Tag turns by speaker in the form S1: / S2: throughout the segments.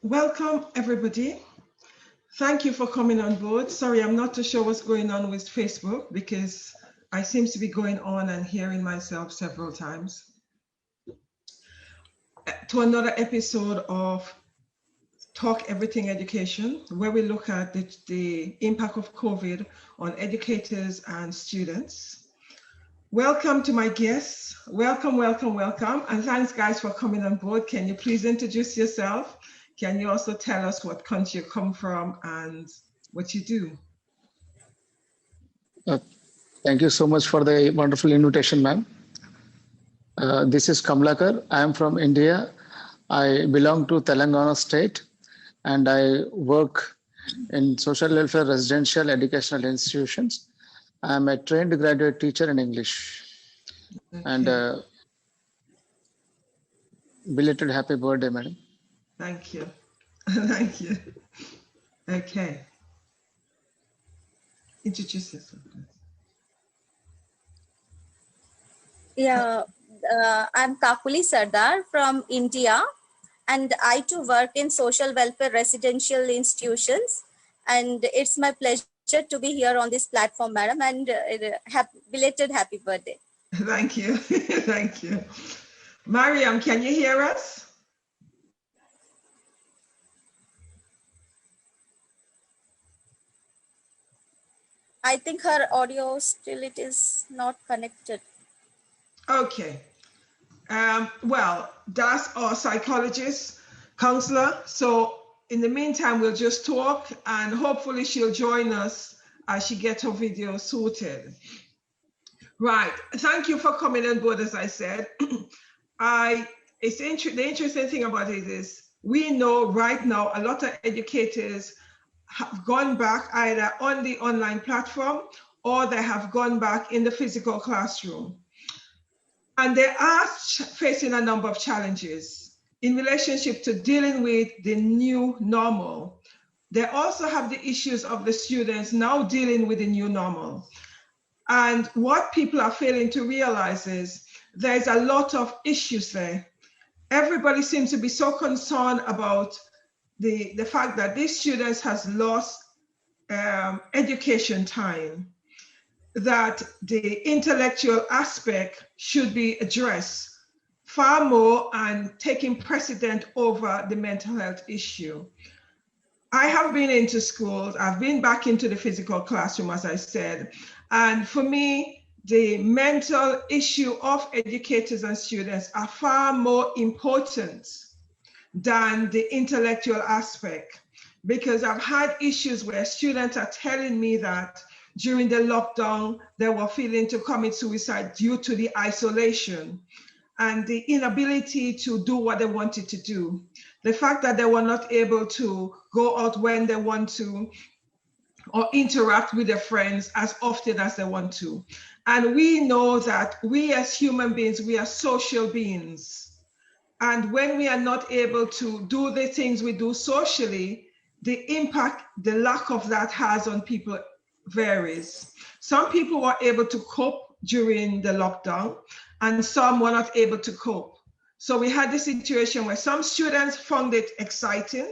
S1: Welcome, everybody. Thank you for coming on board. Sorry, I'm not too sure what's going on with Facebook because I seem to be going on and hearing myself several times. To another episode of Talk Everything Education, where we look at the impact of COVID on educators and students. Welcome to my guests. Welcome. And thanks, guys, for coming on board. Can you please introduce yourself? Can you also tell us what country you come from and what you do?
S2: Thank you so much for the wonderful invitation, ma'am. This is Kamlakar. I am from India. I belong to Telangana state and I work in social welfare residential educational institutions. I am a trained graduate teacher in English. Okay. And belated happy birthday, madam.
S1: Thank you. Thank you. Okay. Introduce yourself, please.
S3: Yeah, I'm Kakuli Sardar from India, and I too work in social welfare residential institutions. And it's my pleasure to be here on this platform, madam, and belated happy birthday.
S1: Thank you. Thank you. Mariam, can you hear us?
S3: I think her audio still it is not connected.
S1: Okay. Well, that's our psychologist, counselor. So in the meantime, we'll just talk and hopefully she'll join us as she gets her video sorted. Right. Thank you for coming on board, as I said. The interesting thing about it is we know right now a lot of educators have gone back either on the online platform or they have gone back in the physical classroom. And they are facing a number of challenges in relationship to dealing with the new normal. They also have the issues of the students now dealing with the new normal. And what people are failing to realize is there's a lot of issues there. Everybody seems to be so concerned about the fact that these students has lost education time, that the intellectual aspect should be addressed far more and taking precedent over the mental health issue. I have been into schools, I've been back into the physical classroom, as I said, and for me, the mental issue of educators and students are far more important than the intellectual aspect, because I've had issues where students are telling me that during the lockdown, they were feeling to commit suicide due to the isolation and the inability to do what they wanted to do. The fact that they were not able to go out when they want to or interact with their friends as often as they want to. And we know that we as human beings, we are social beings. And when we are not able to do the things we do socially, the impact, the lack of that has on people varies. Some people were able to cope during the lockdown and some were not able to cope. So we had this situation where some students found it exciting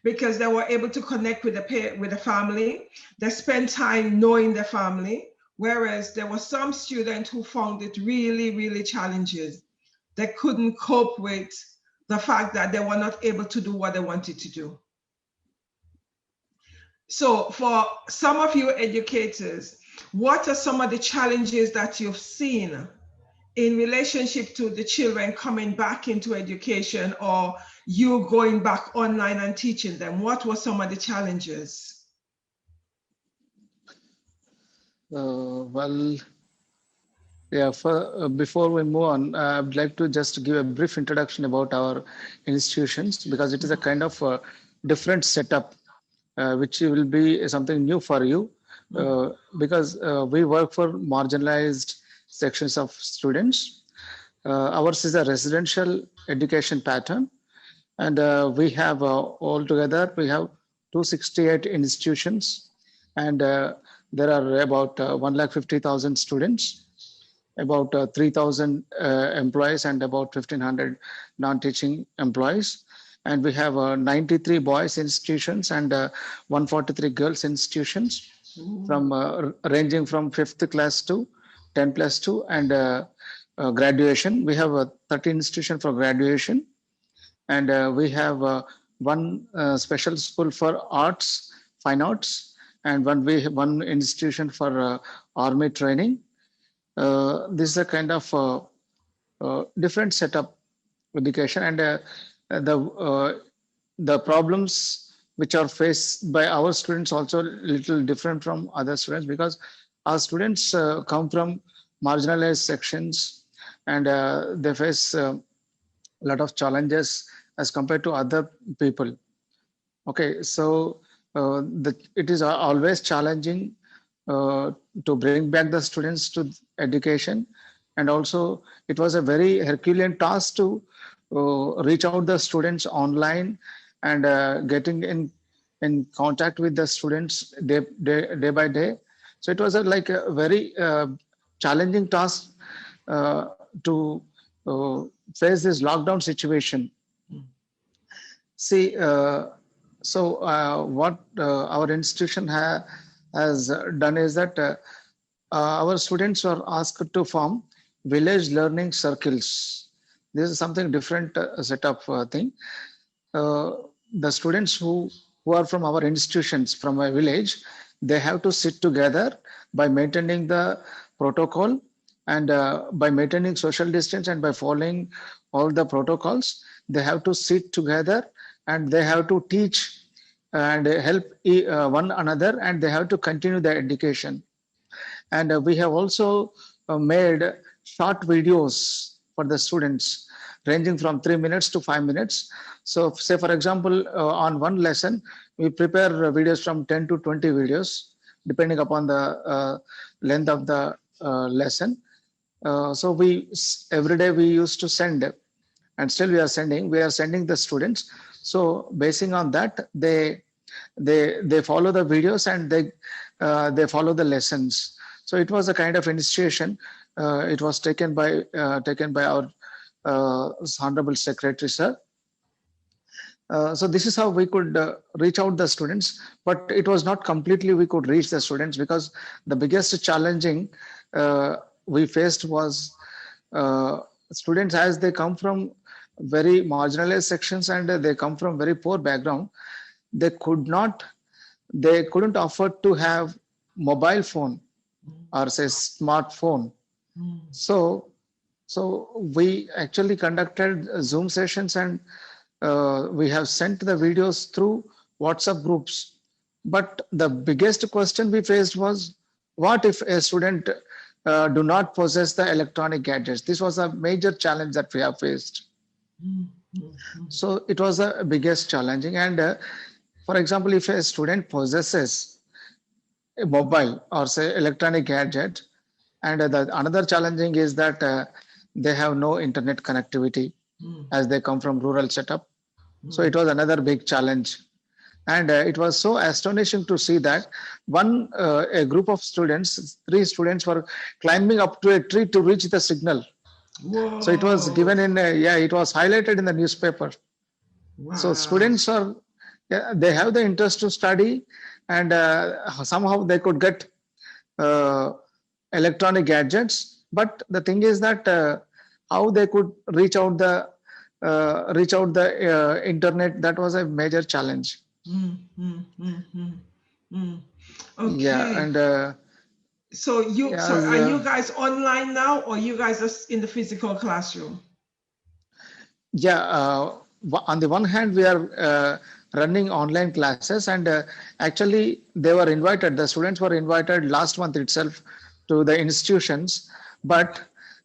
S1: because they were able to connect with the family. They spent time knowing their family, whereas there were some students who found it really, really challenging. They couldn't cope with the fact that they were not able to do what they wanted to do. So for some of you educators, what are some of the challenges that you've seen in relationship to the children coming back into education or you going back online and teaching them? What were some of the challenges?
S2: Before we move on, I'd like to just give a brief introduction about our institutions because it is a kind of different setup. Which will be something new for you because we work for marginalized sections of students. Ours is a residential education pattern and we have altogether, we have 268 institutions and there are about 150,000 students, about 3,000 employees and about 1,500 non-teaching employees. and we have 93 boys institutions and 143 girls institutions from ranging from 5th class to 10 plus 2 and graduation. We have 13 institution for graduation, and we have one special school for arts, fine arts, and one institution for army training. This is a kind of different setup education, and the problems which are faced by our students also little different from other students, because our students come from marginalized sections, and they face a lot of challenges as compared to other people. Okay, so it is always challenging to bring back the students to education, and also it was a very Herculean task to reach out the students online and getting in contact with the students day by day. So it was like a very challenging task to face this lockdown situation. See, what our institution has done is that our students were asked to form village learning circles. This is something different setup thing. The students who are from our institutions from a village, they have to sit together by maintaining the protocol and by maintaining social distance and by following all the protocols. They have to sit together and they have to teach and help one another, and they have to continue their education. And we have also made short videos for the students ranging from 3 minutes to 5 minutes. So say, for example, on one lesson, we prepare videos from 10 to 20 videos, depending upon the length of the lesson. So every day we used to send, and still we are sending the students. So basing on that, they follow the videos and they follow the lessons. So it was a kind of initiation. It was taken by our Honorable Secretary, sir. So this is how we could reach out the students, but it was not completely we could reach the students, because the biggest challenging we faced was students, as they come from very marginalized sections and they come from very poor background. They couldn't afford to have mobile phone or say smartphone. So we actually conducted Zoom sessions, and we have sent the videos through WhatsApp groups. But the biggest question we faced was, what if a student do not possess the electronic gadgets? This was a major challenge that we have faced. So it was the biggest challenging. And for example, if a student possesses a mobile or say electronic gadget, and another challenging is that they have no internet connectivity as they come from rural setup. So it was another big challenge. And it was so astonishing to see that a group of students, 3 students, were climbing up to a tree to reach the signal. Whoa. So it was given in, it was highlighted in the newspaper. Wow. So students they have the interest to study, and somehow they could get electronic gadgets. But the thing is that how they could reach out the internet, that was a major challenge.
S1: Okay.
S2: Yeah, and
S1: so are you guys online now, or you guys are in the physical classroom?
S2: Yeah, on the one hand, we are running online classes, and actually the students were invited last month itself to the institutions, but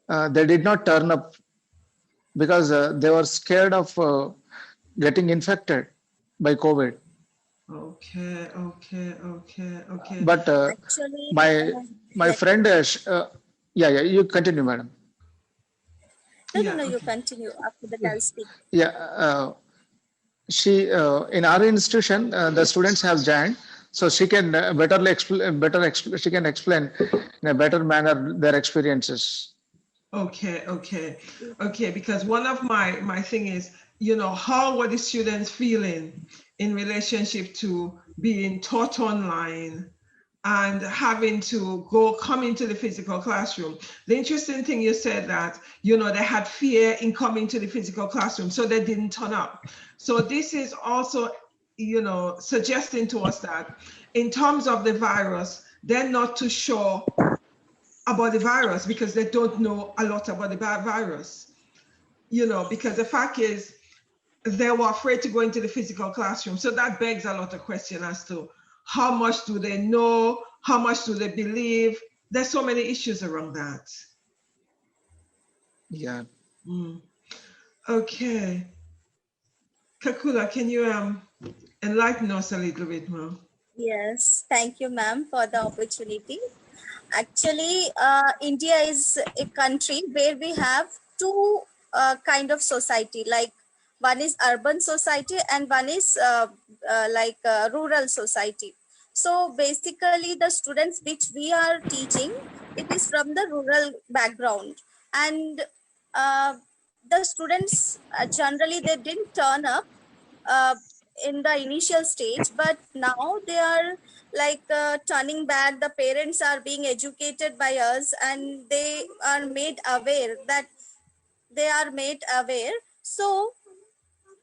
S2: they did not turn up because they were scared of getting infected by COVID.
S1: Okay.
S2: But actually, my friend, you continue, madam.
S3: No, you continue. After that, I'll speak.
S2: Yeah, she in our institution, the students have joined, so she can she can explain in a better manner their experiences.
S1: Okay. Because one of my thing is, how were the students feeling in relationship to being taught online and having to come into the physical classroom. The interesting thing you said that, they had fear in coming to the physical classroom, so they didn't turn up. So this is also, suggesting to us that in terms of the virus, they're not too sure about the virus because they don't know a lot about the virus, because the fact is they were afraid to go into the physical classroom. So that begs a lot of questions as to how much do they know? How much do they believe? There's so many issues around that.
S2: Yeah.
S1: Okay. Kakula, can you enlighten us a little bit more?
S3: Yes, thank you, ma'am, for the opportunity. Actually, India is a country where we have two kind of society. Like one is urban society and one is rural society. So basically, the students which we are teaching, it is from the rural background, and the students generally they didn't turn up uh, in the initial stage, but now they are like turning back. The parents are being educated by us, and they are made aware that they are made aware. So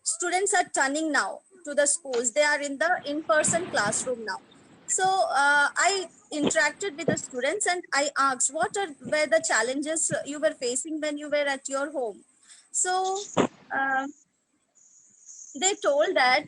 S3: students are turning now to the schools. They are in the in-person classroom now. So I interacted with the students and I asked were the challenges you were facing when you were at your home. So uh, they told that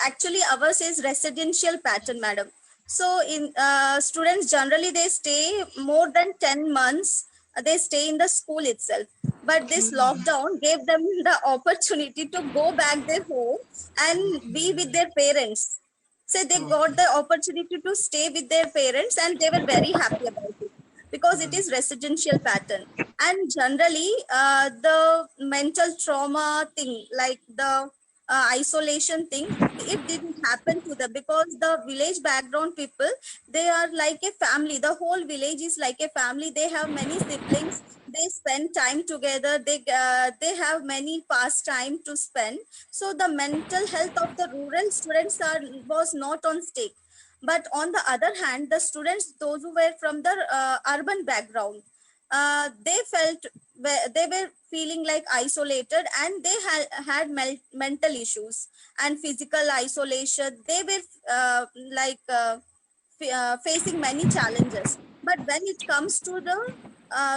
S3: actually ours is residential pattern, madam. So in students generally they stay more than 10 months, they stay in the school itself, but this lockdown gave them the opportunity to go back their home and be with their parents. So they got the opportunity to stay with their parents and they were very happy about it because it is residential pattern. And generally the mental trauma thing, like the isolation thing, it didn't happen to them because the village background people, they are like a family. The whole village is like a family. They have many siblings, they spend time together, they have many pastime to spend. So the mental health of the rural students was not on stake. But on the other hand, the students, those who were from the urban background, they felt, they were feeling like isolated, and they had mental issues and physical isolation. They were facing many challenges. But when it comes to the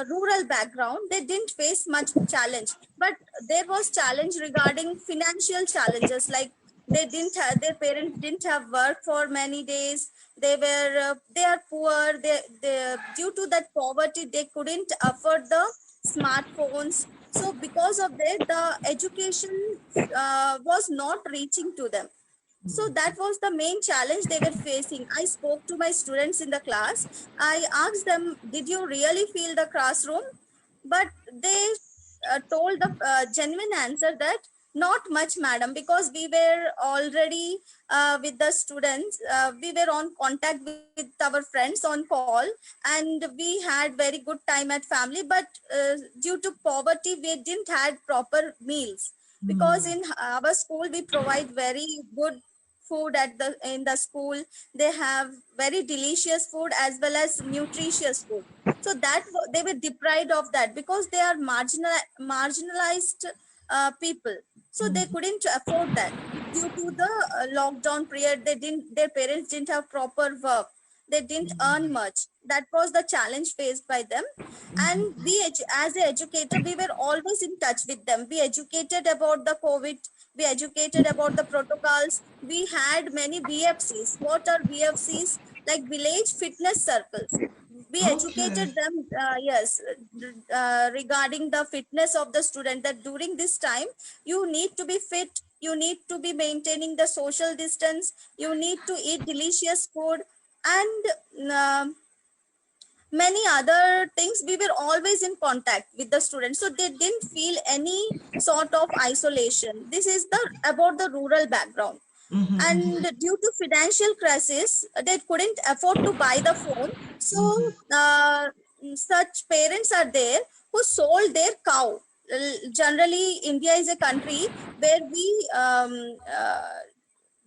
S3: rural background, they didn't face much challenge, but there was challenge regarding financial challenges, like they didn't have, their parents didn't have work for many days. They were they are poor. They due to that poverty, they couldn't afford the smartphones. So because of that, the education was not reaching to them. So that was the main challenge they were facing. I spoke to my students in the class. I asked them, did you really feel the classroom? But they told the genuine answer that not much, madam, because we were already with the students. We were on contact with our friends on call, and we had very good time at family. But due to poverty, we didn't had proper meals, because in our school we provide very good food at the in the school. They have very delicious food as well as nutritious food. So that they were deprived of that because they are marginalized people. So they couldn't afford that. Due to the lockdown period, their parents didn't have proper work, they didn't earn much. That was the challenge faced by them. And we as an educator, we were always in touch with them. We educated about the COVID, we educated about the protocols. We had many VFCs. What are VFCs? Like village fitness circles. We educated them, yes, regarding the fitness of the student, that during this time you need to be fit, you need to be maintaining the social distance, you need to eat delicious food, and many other things. We were always in contact with the students, so they didn't feel any sort of isolation. This is the about the rural background. And due to financial crisis, they couldn't afford to buy the phone. So such parents are there who sold their cow generally India is a country where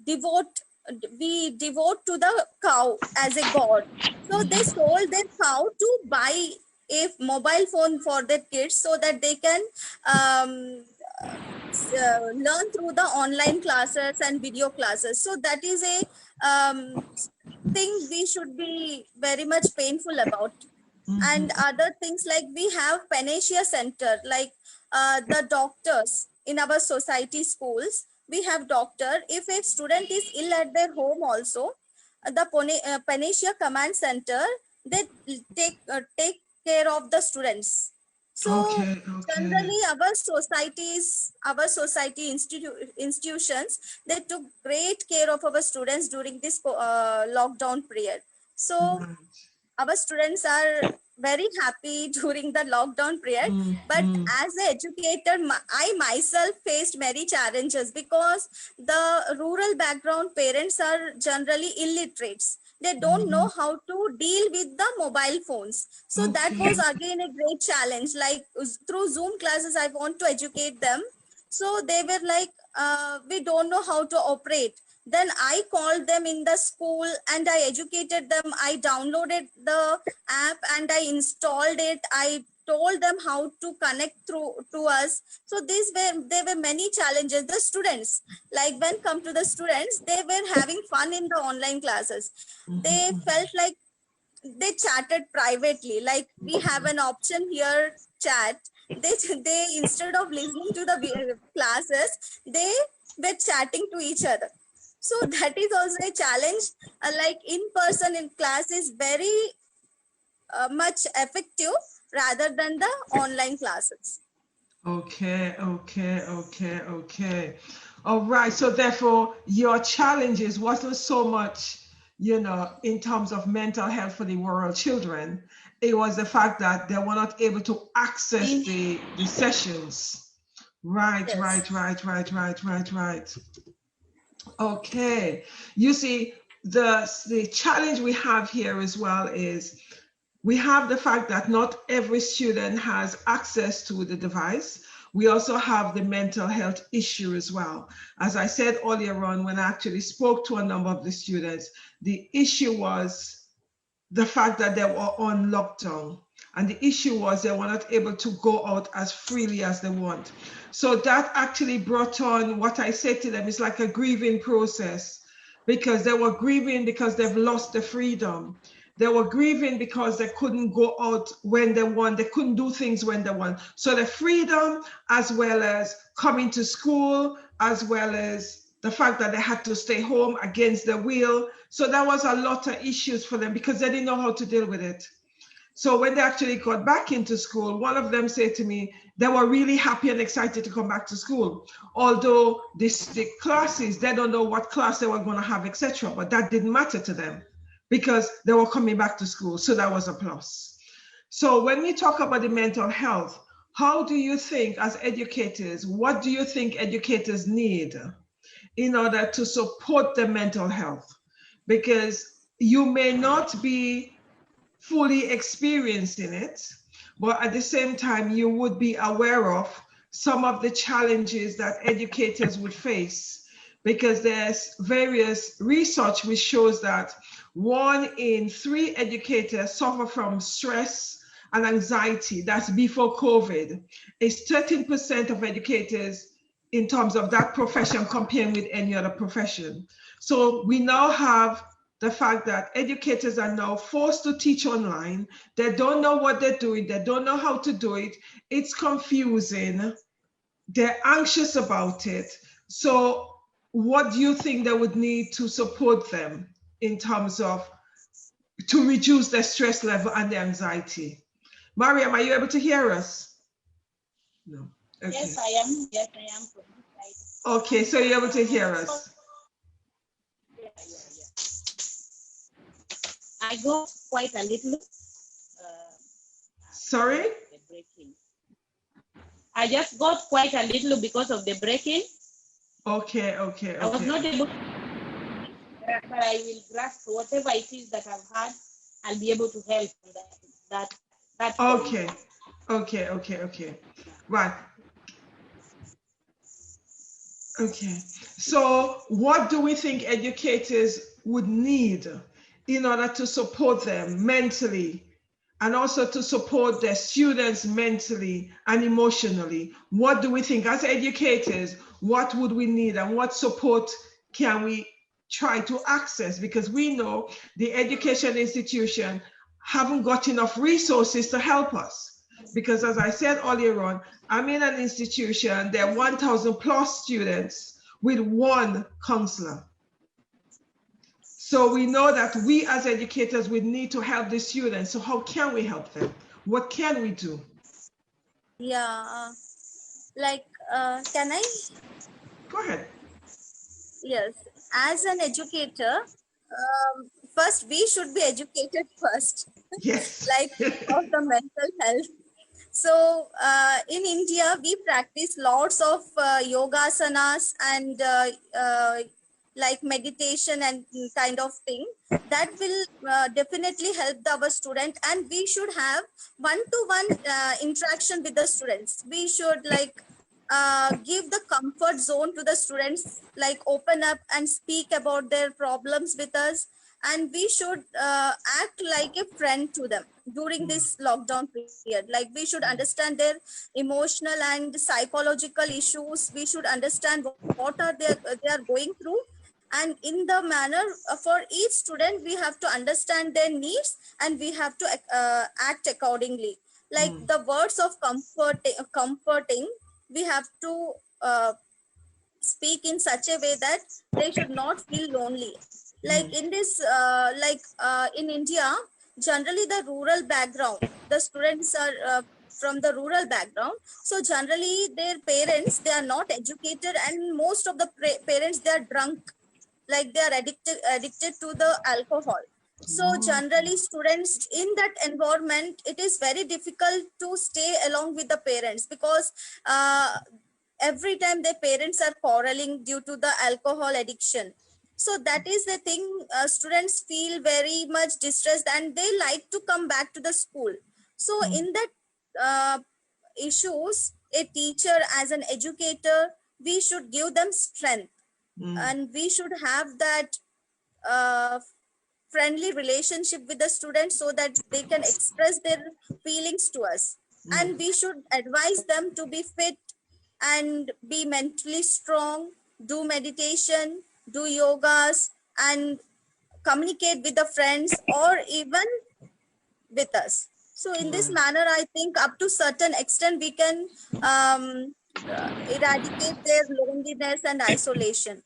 S3: devote devote to the cow as a god. So they sold their cow to buy a mobile phone for their kids so that they can learn through the online classes and video classes. So that is a thing we should be very much painful about. And other things like we have Panacea Center, like the doctors in our society schools. We have doctor. If a student is ill at their home also, the Panacea Command Center, they take care of the students. So generally our society institutions, they took great care of our students during this lockdown period. So our students are very happy during the lockdown period. But as an educator, I myself faced many challenges because the rural background parents are generally illiterates. They don't know how to deal with the mobile phones. So that was again a great challenge. Like through Zoom classes, I want to educate them. So they were like, we don't know how to operate. Then I called them in the school and I educated them. I downloaded the app and I installed it. I told them how to connect through to us. So there were many challenges. The students, like when come to the students, they were having fun in the online classes. They felt like they chatted privately. Like we have an option here, chat. They instead of listening to the classes, they were chatting to each other. So that is also a challenge. Like in person in class is very much effective rather than the online classes.
S1: Okay. All right. So therefore, your challenges wasn't so much, in terms of mental health for the rural children. It was the fact that they were not able to access the sessions. Right.
S3: Yes.
S1: Right. Okay. You see, the challenge we have here as well is we have the fact that not every student has access to the device. We also have the mental health issue as well. As I said earlier on, when I actually spoke to a number of the students, the issue was the fact that they were on lockdown. And the issue was they were not able to go out as freely as they want. So that actually brought on what I said to them is like a grieving process, because they were grieving because they've lost the freedom. They were grieving because they couldn't go out when they want. They couldn't do things when they want. So the freedom, as well as coming to school, as well as the fact that they had to stay home against their will. So that was a lot of issues for them because they didn't know how to deal with it. So when they actually got back into school, one of them said to me, they were really happy and excited to come back to school. Although the classes, they don't know what class they were going to have, etc. But that didn't matter to them because they were coming back to school. So that was a plus. So when we talk about the mental health, how do you think as educators, what do you think educators need in order to support their mental health? Because you may not be fully experiencing it, but at the same time, you would be aware of some of the challenges that educators would face, because there's various research which shows that 1 in 3 educators suffer from stress and anxiety. That's before COVID. It's 13% of educators in terms of that profession comparing with any other profession. So we now have the fact that educators are now forced to teach online. They don't know what they're doing. They don't know how to do it. It's confusing. They're anxious about it. So what do you think they would need to support them in terms of to reduce their stress level and their anxiety? Mariam, are you able to hear us? No. Okay.
S4: Yes, I am. Yes, I am.
S1: Okay, so you're able to hear us.
S4: I got quite a little.
S1: Sorry?
S4: The breaking. I just got quite a little because of the breaking.
S1: Okay.
S4: I was not able, but I will grasp whatever it is that I've had. I'll be able to help that.
S1: Okay. Okay. Right. Okay. So what do we think educators would need in order to support them mentally and also to support their students mentally and emotionally? What do we think as educators, what would we need and what support can we try to access? Because we know the education institution haven't got enough resources to help us. Because as I said earlier on, I'm in an institution, there are 1,000 plus students with one counselor. So we know that we as educators would need to help the students. So how can we help them? What can we do?
S3: Yeah, can I?
S1: Go ahead.
S3: Yes, as an educator, first we should be educated first,
S1: Yes.
S3: like of the mental health. So in India, we practice lots of yogasanas and like meditation and kind of thing that will definitely help our student. And we should have one-to-one interaction with the students. We should give the comfort zone to the students, like open up and speak about their problems with us. And we should act like a friend to them during this lockdown period. Like we should understand their emotional and psychological issues. We should understand what are they are going through. And in the manner for each student, we have to understand their needs and we have to act accordingly. Like the words of comforting, we have to speak in such a way that they should not feel lonely. Like in this in India, generally the rural background, the students are from the rural background. So generally their parents, they are not educated, and most of the parents, they are drunk, like they are addicted to the alcohol. So generally students in that environment, it is very difficult to stay along with the parents, because every time their parents are quarreling due to the alcohol addiction. So that is the thing, students feel very much distressed and they like to come back to the school. So in that issues, a teacher as an educator, we should give them strength. And we should have that friendly relationship with the students so that they can express their feelings to us. And we should advise them to be fit and be mentally strong, do meditation, do yogas, and communicate with the friends or even with us. So in this manner, I think up to certain extent we can eradicate their loneliness and isolation.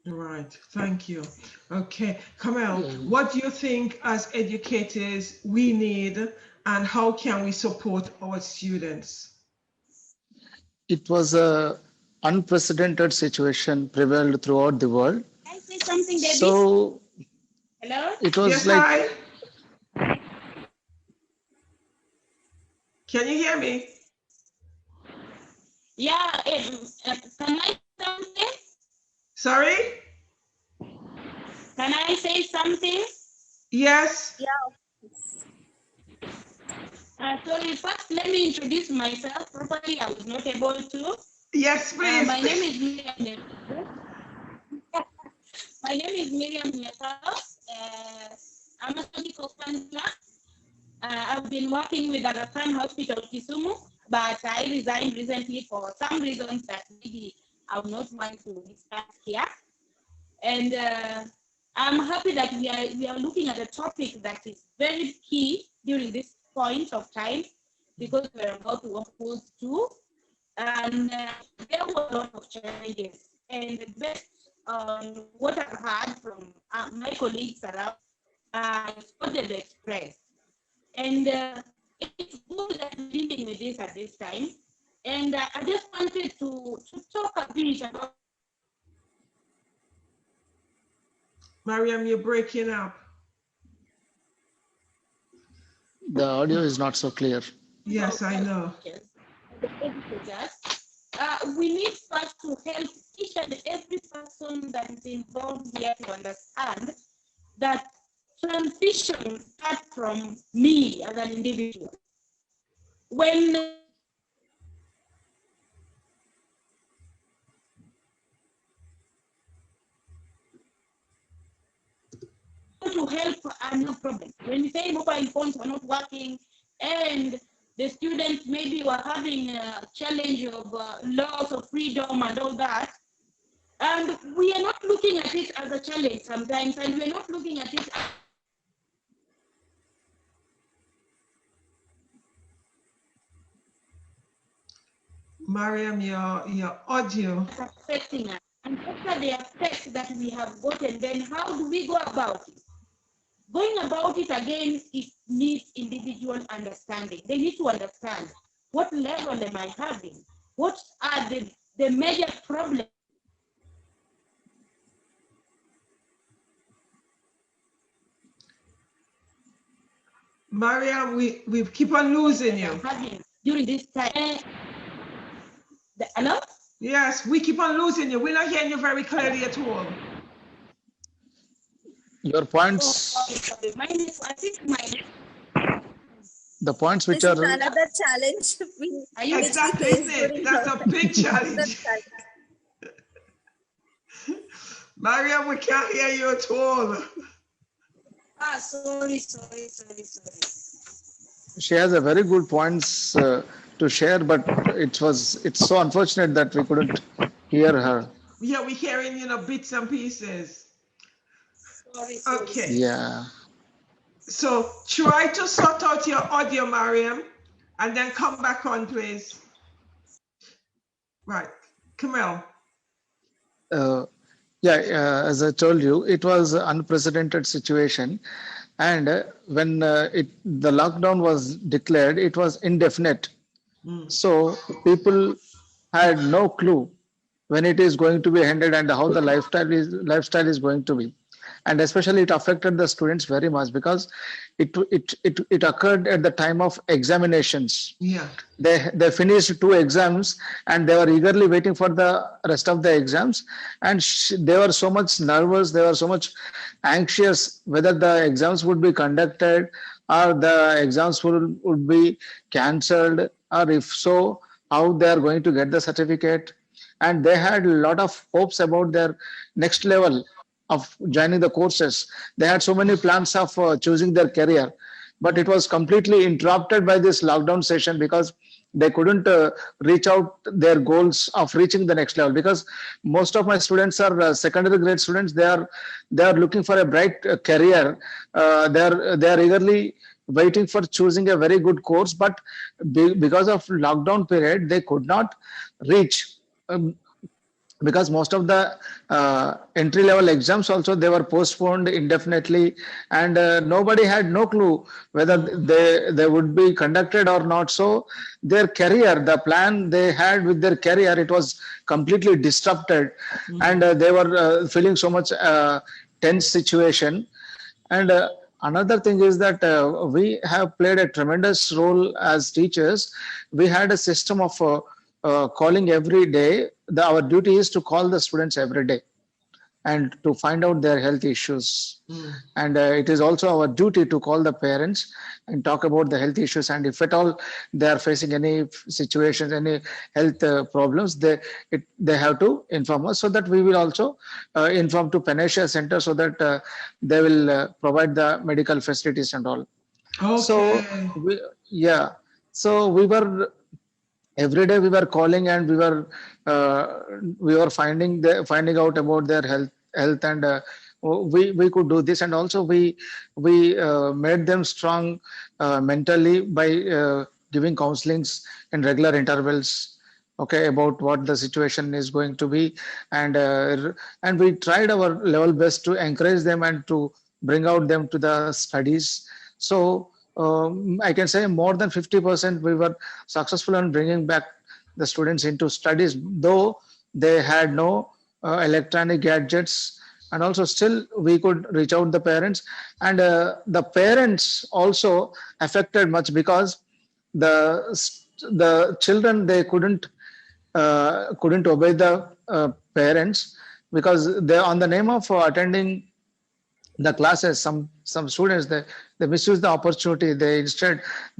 S1: Right, thank you. Okay, Kamel, what do you think as educators we need and how can we support our students?
S2: It was a unprecedented situation prevailed throughout the world.
S4: Can I say something, Debbie?
S2: So
S4: Hello?
S2: it was
S1: Yes,
S2: like,
S1: hi. Can you hear me?
S4: Yeah, can I say something?
S1: Sorry?
S4: Can I say something?
S1: Yes.
S3: Yeah.
S4: Sorry, first let me introduce myself properly. I was not able to.
S1: Yes, please.
S4: My name is Miriam. My name is Miriam Nyakao. I'm a surgical counselor. I've been working with Aga Khan Hospital, Kisumu, but I resigned recently for some reasons that maybe I will not want to discuss here. And I'm happy that we are looking at a topic that is very key during this point of time, because we're about to work towards two. And there were a lot of challenges. And based on what I've heard from my colleagues around, I wanted to express. And it's good that we're dealing with this at this time. And I just wanted to talk a bit about.
S1: Mariam, you're breaking up.
S2: the audio is not so clear.
S1: Yes, I know.
S4: We need first to help each and every person that is involved here to understand that transition starts from me as an individual. when to help are no problem. When we say mobile phones were not working and the students maybe were having a challenge of loss of freedom and all that, and we are not looking at it as a challenge sometimes, and we're not looking at it as
S1: Mariam, your audio.
S4: affecting us. And after the effect that we have gotten, then how do we go about it? Going about it again, it needs individual understanding. They need to understand what level am I having? What are the major problems?
S1: Mariam, we keep on losing you.
S4: Having during this time. Hello?
S1: Yes, we keep on losing you. We're not hearing you very clearly at all.
S2: Your points,
S4: sorry. I think
S2: the points which
S3: This is
S2: are
S3: another challenge.
S1: Exactly, isn't it? That's a big challenge. Mariam, we can't hear you at all.
S4: sorry.
S2: she has a very good points to share, but it's so unfortunate that we couldn't hear her.
S1: Yeah, we're hearing, bits and pieces.
S4: Sorry.
S1: Okay.
S2: Yeah.
S1: So try to sort out your audio, Mariam, and then come back on, please. Right. Kamel.
S2: As I told you, it was an unprecedented situation. And when the lockdown was declared, it was indefinite. So people had no clue when it is going to be ended and how the lifestyle is going to be. And especially it affected the students very much because it occurred at the time of examinations.
S1: Yeah.
S2: They finished 2 exams and they were eagerly waiting for the rest of the exams, and they were so much nervous, they were so much anxious whether the exams would be conducted or the exams would be cancelled, or if so, how they are going to get the certificate. And they had a lot of hopes about their next level of joining the courses. They had so many plans of choosing their career, but it was completely interrupted by this lockdown session because they couldn't reach out their goals of reaching the next level. Because most of my students are secondary grade students. They are looking for a bright career. They are eagerly waiting for choosing a very good course, but because of lockdown period, they could not reach. Because most of the entry level exams also, they were postponed indefinitely, and nobody had no clue whether they would be conducted or not. So their career, the plan they had with their career, it was completely disrupted. And they were feeling so much tense situation. And another thing is that we have played a tremendous role as teachers. We had a system of calling every day. Our duty is to call the students every day and to find out their health issues. And it is also our duty to call the parents and talk about the health issues. And if at all they are facing any situations, any health problems, they have to inform us, so that we will also inform to Panacea Center, so that they will provide the medical facilities and all.
S1: Okay.
S2: So we were every day we were calling, and we were finding out about their health, and we could do this. And also we made them strong mentally by giving counselings in regular intervals, okay, about what the situation is going to be. And we tried our level best to encourage them and to bring out them to the studies. So I can say more than 50% we were successful in bringing back the students into studies, though they had no electronic gadgets. And also still we could reach out the parents, and the parents also affected much, because the children, they couldn't obey the parents, because they, on the name of attending the classes. Some students, they misuse the opportunity. They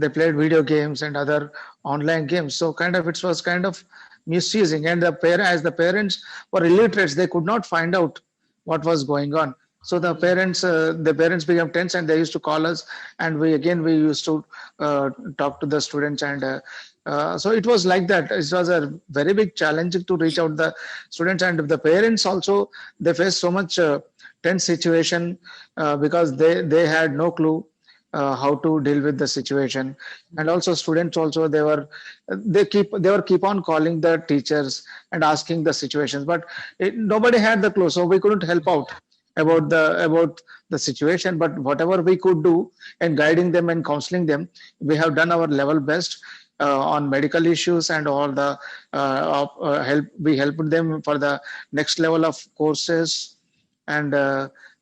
S2: played video games and other online games. So kind of it was kind of misusing. And as the parents were illiterates, they could not find out what was going on. So the parents became tense, and they used to call us, and we used to talk to the students, and so it was like that. It was a very big challenge to reach out the students, and the parents also, they faced so much tense situation because they had no clue how to deal with the situation. And also students also, they were keep on calling the teachers and asking the situations, but nobody had the clue, so we couldn't help out about the situation. But whatever we could do in guiding them and counseling them, we have done our level best on medical issues, and all the we helped them for the next level of courses. And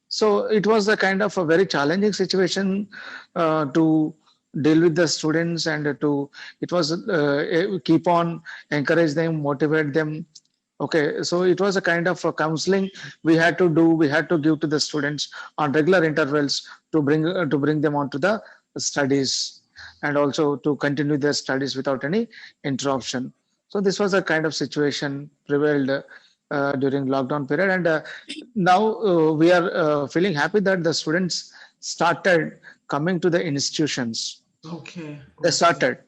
S2: so it was a kind of a very challenging situation to deal with the students, and it was keep on encourage them, motivate them. Okay, so it was a kind of a counseling we had to do. We had to give to the students on regular intervals to bring them onto the studies, and also to continue their studies without any interruption. So this was a kind of situation prevailed during lockdown period. And now we are feeling happy that the students started coming to the institutions.
S1: Okay.
S2: They started,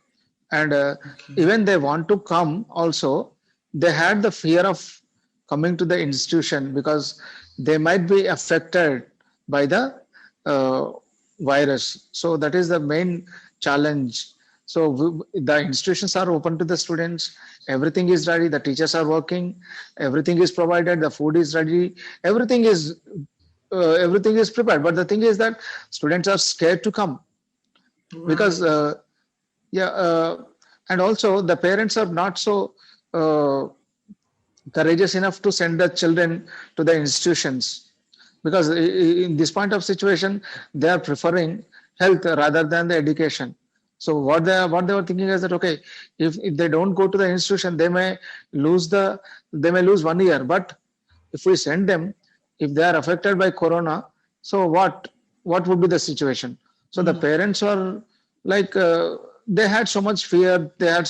S2: and even they want to come also, they had the fear of coming to the institution because they might be affected by the virus. So that is the main challenge. So the institutions are open to the students. Everything is ready. The teachers are working. Everything is provided. The food is ready. Everything is prepared. But the thing is that students are scared to come, right, because and also the parents are not so courageous enough to send the children to the institutions, because in this point of situation they are preferring health rather than the education. So what they were thinking is that, okay, if they don't go to the institution, they may lose 1 year. But if we send them, if they are affected by corona, so what would be the situation? So the parents are like they had so much fear, they were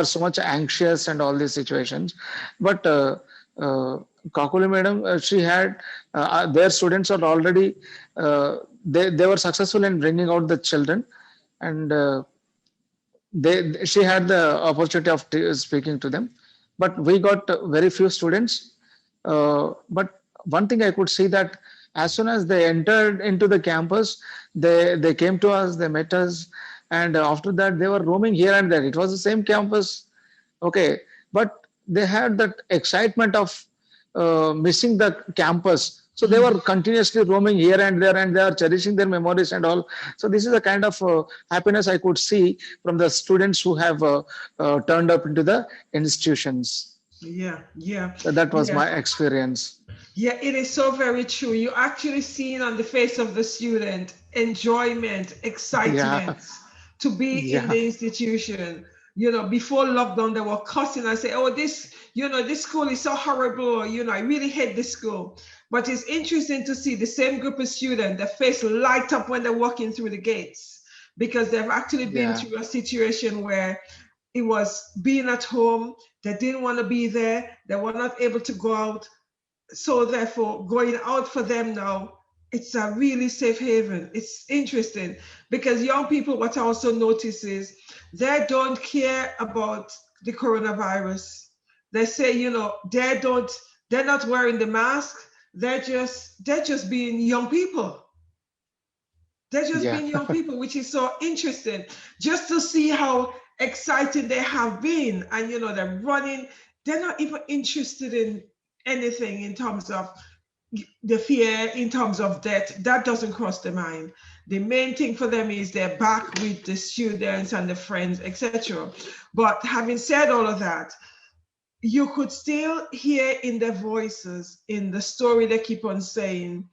S2: so much anxious and all these situations. But Kakuli madam, she had their students are already they were successful in bringing out the children, and she had the opportunity of speaking to them. But we got very few students. But one thing I could see, that as soon as they entered into the campus, they came to us, they met us, and after that they were roaming here and there. It was the same campus, okay, but they had that excitement of missing the campus. So they were continuously roaming here and there, and they are cherishing their memories and all. So this is a kind of happiness I could see from the students who have turned up into the institutions.
S1: Yeah.
S2: So that was my experience.
S1: Yeah, it is so very true. You actually seen on the face of the student enjoyment, excitement to be in the institution. You know, before lockdown, they were cussing and say, "Oh, this school is so horrible." I really hate this school. But it's interesting to see the same group of students, their face light up when they're walking through the gates, because they've actually been through a situation where it was being at home. They didn't want to be there. They were not able to go out. So therefore, going out for them now, it's a really safe haven. It's interesting because young people, what I also notice is they don't care about the coronavirus. They say, they're not wearing the mask. They're just being young people. They're just being young people, which is so interesting, just to see how excited they have been. And, they're running. They're not even interested in anything in terms of the fear, in terms of death. That doesn't cross their mind. The main thing for them is they're back with the students and the friends, etc. But having said all of that, you could still hear in their voices, in the story they keep on saying,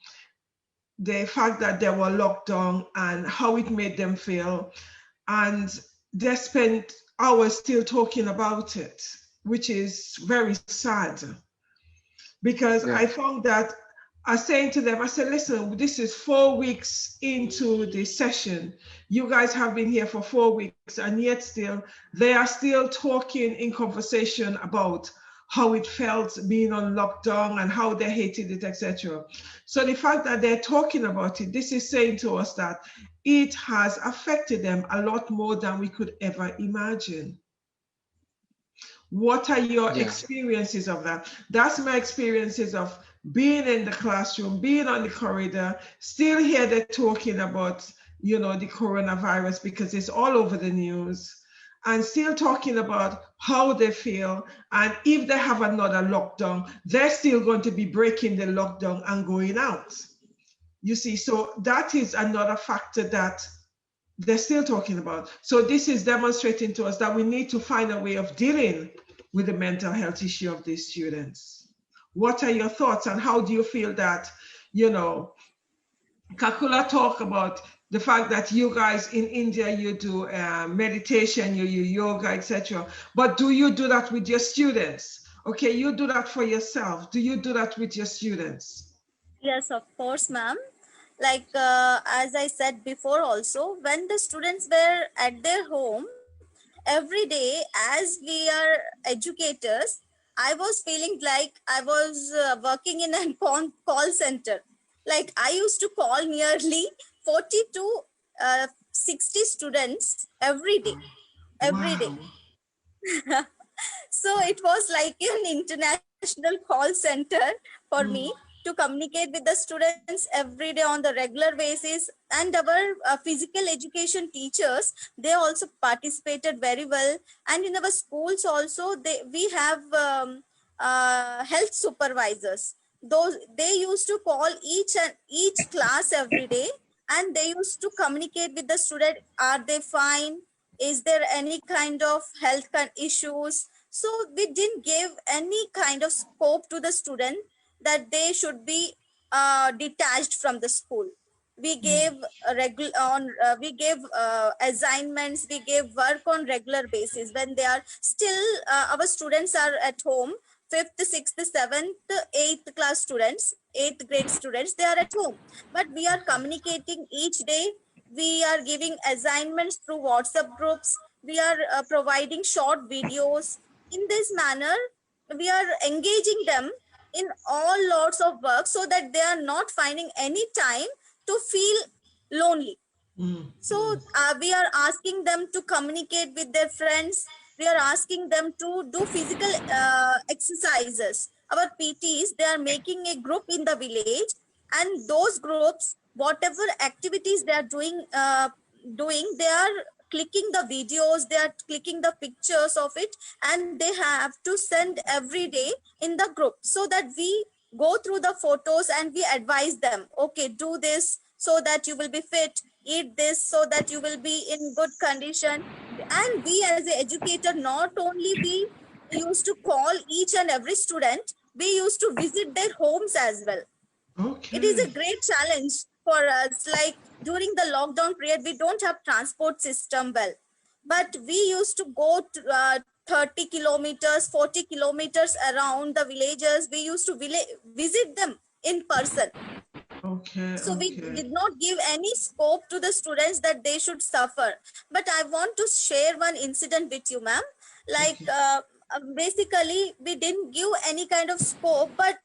S1: the fact that they were locked down and how it made them feel. And they spent hours still talking about it, which is very sad. Because I found that I was saying to them, I said, listen, this is 4 weeks into the session. You guys have been here for 4 weeks, and yet still, they are still talking in conversation about how it felt being on lockdown and how they hated it, etc. So the fact that they're talking about it, this is saying to us that it has affected them a lot more than we could ever imagine. What are your experiences of that? That's my experiences of being in the classroom, being on the corridor, still hear they're talking about, you know, the coronavirus because it's all over the news, and still talking about how they feel. And if they have another lockdown, they're still going to be breaking the lockdown and going out. You see, so that is another factor that they're still talking about. So this is demonstrating to us that we need to find a way of dealing with the mental health issue of these students. What are your thoughts, and how do you feel that, you know, Kakula talk about the fact that you guys in India, you do meditation, you yoga, etc. But do you do that with your students? Okay, you do that for yourself. Do you do that with your students?
S3: Yes, of course, ma'am. Like as I said before also, when the students were at their home, every day as we are educators, I was feeling like I was working in a call center. Like I used to call nearly 40 to 60 students every day, every day.
S1: Wow.
S3: So it was like an international call center for me to communicate with the students every day on the regular basis. And our physical education teachers, they also participated very well. And in our schools also, we have health supervisors. Those, they used to call each class every day, and they used to communicate with the student. Are they fine? Is there any kind of health issues? So we didn't give any kind of scope to the student that they should be detached from the school. We gave we gave assignments, we gave work on regular basis. When they are still our students are at home, 5th, 6th, 7th, 8th class students, 8th grade students, they are at home, but we are communicating each day. We are giving assignments through WhatsApp groups. We are providing short videos. In this manner, we are engaging them in all lots of work so that they are not finding any time to feel lonely. So we are asking them to communicate with their friends. We are asking them to do physical exercises. Our PTs, they are making a group in the village, and those groups, whatever activities they are doing, they are clicking the videos, they are clicking the pictures of it, and they have to send every day in the group, so that we go through the photos and we advise them, okay, do this so that you will be fit, eat this so that you will be in good condition. And we as an educator, not only we used to call each and every student, we used to visit their homes as well.
S1: Okay.
S3: It is a great challenge for us. Like during the lockdown period, we don't have transport system well, but we used to go to 30 kilometers, 40 kilometers around the villages. We used to visit them in person.
S1: Okay.
S3: So we
S1: Okay.
S3: did not give any scope to the students that they should suffer. But I want to share one incident with you, ma'am. Like basically, we didn't give any kind of scope, but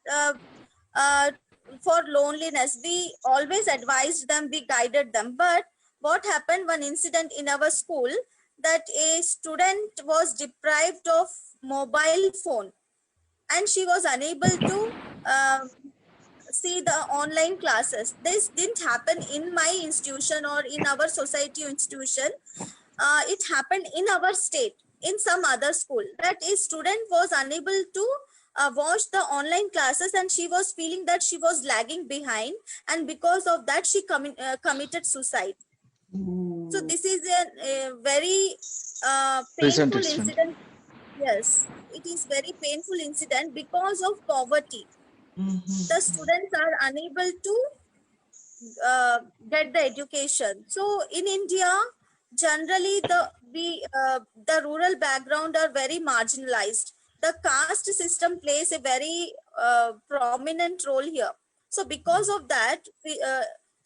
S3: for loneliness, we always advised them, we guided them. But what happened, one incident in our school, that a student was deprived of mobile phone, and she was unable to see the online classes. This didn't happen in my institution or in our society institution. It happened in our state, in some other school, that a student was unable to watch the online classes, and she was feeling that she was lagging behind, and because of that she committed suicide. So this is a very painful incident. Yes, it is very painful incident because of poverty. The students are unable to get the education. So in India, generally the rural background are very marginalized. The caste system plays a very prominent role here. So because of that,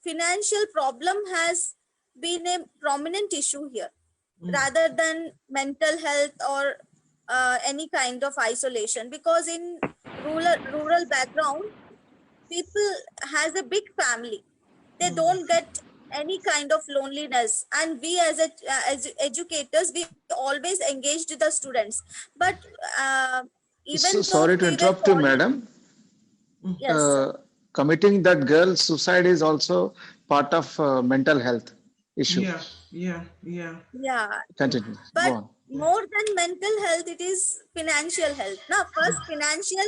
S3: financial problem has been a prominent issue here, rather than mental health or any kind of isolation. Because in rural background, people has a big family, they don't get any kind of loneliness, and we as educators, we always engaged the students. But uh, even
S2: So
S3: though
S2: sorry to
S3: we were
S2: interrupt you,
S3: calling,
S2: madam.
S3: yes sir,
S2: Committing that girl suicide is also part of mental health issue.
S1: Yeah, yeah, yeah.
S3: yeah,
S2: Continue. Go
S3: but
S2: on.
S3: more than mental health, it is financial health. Now first, financial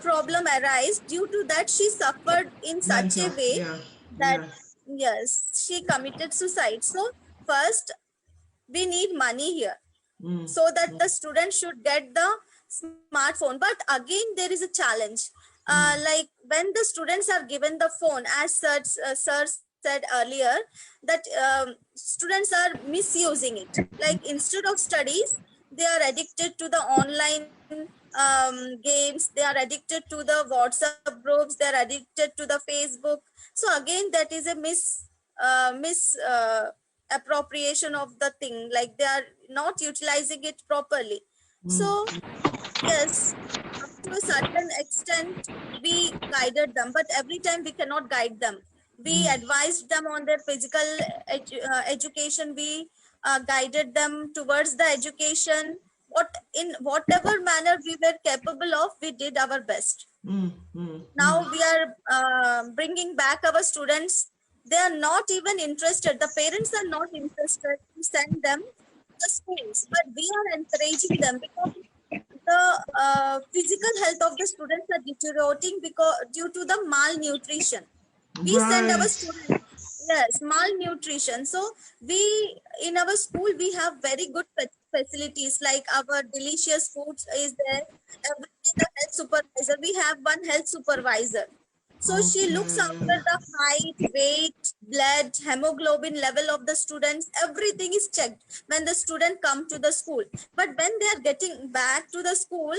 S3: problem arise due to that she suffered in such a
S1: Mental,
S3: way
S1: yeah,
S3: that
S1: yeah.
S3: yes, she committed suicide. So first, we need money here,
S1: Mm,
S3: so that the student should get the smartphone. But again, there is a challenge. Like when the students are given the phone, as sir said earlier, that students are misusing it. Like instead of studies, they are addicted to the online games, they are addicted to the WhatsApp groups, they are addicted to the Facebook. So again, that is a mis appropriation of the thing, like they are not utilizing it properly. So yes, up to a certain extent we guided them, but every time we cannot guide them. We advised them on their physical education, we guided them towards the education. What in whatever manner we were capable of, we did our best. Now we are bringing back our students. They are not even interested, the parents are not interested to send them to the schools, but we are encouraging them, because the physical health of the students are deteriorating because due to the malnutrition. We send our
S1: right.
S3: students, yes, malnutrition. So we, in our school, we have very good facilities, like our delicious foods is there. Every day the health supervisor, we have one health supervisor, so she looks
S1: Okay.
S3: after the height, weight, blood, hemoglobin level of the students. Everything is checked when the student come to the school. But when they are getting back to the school,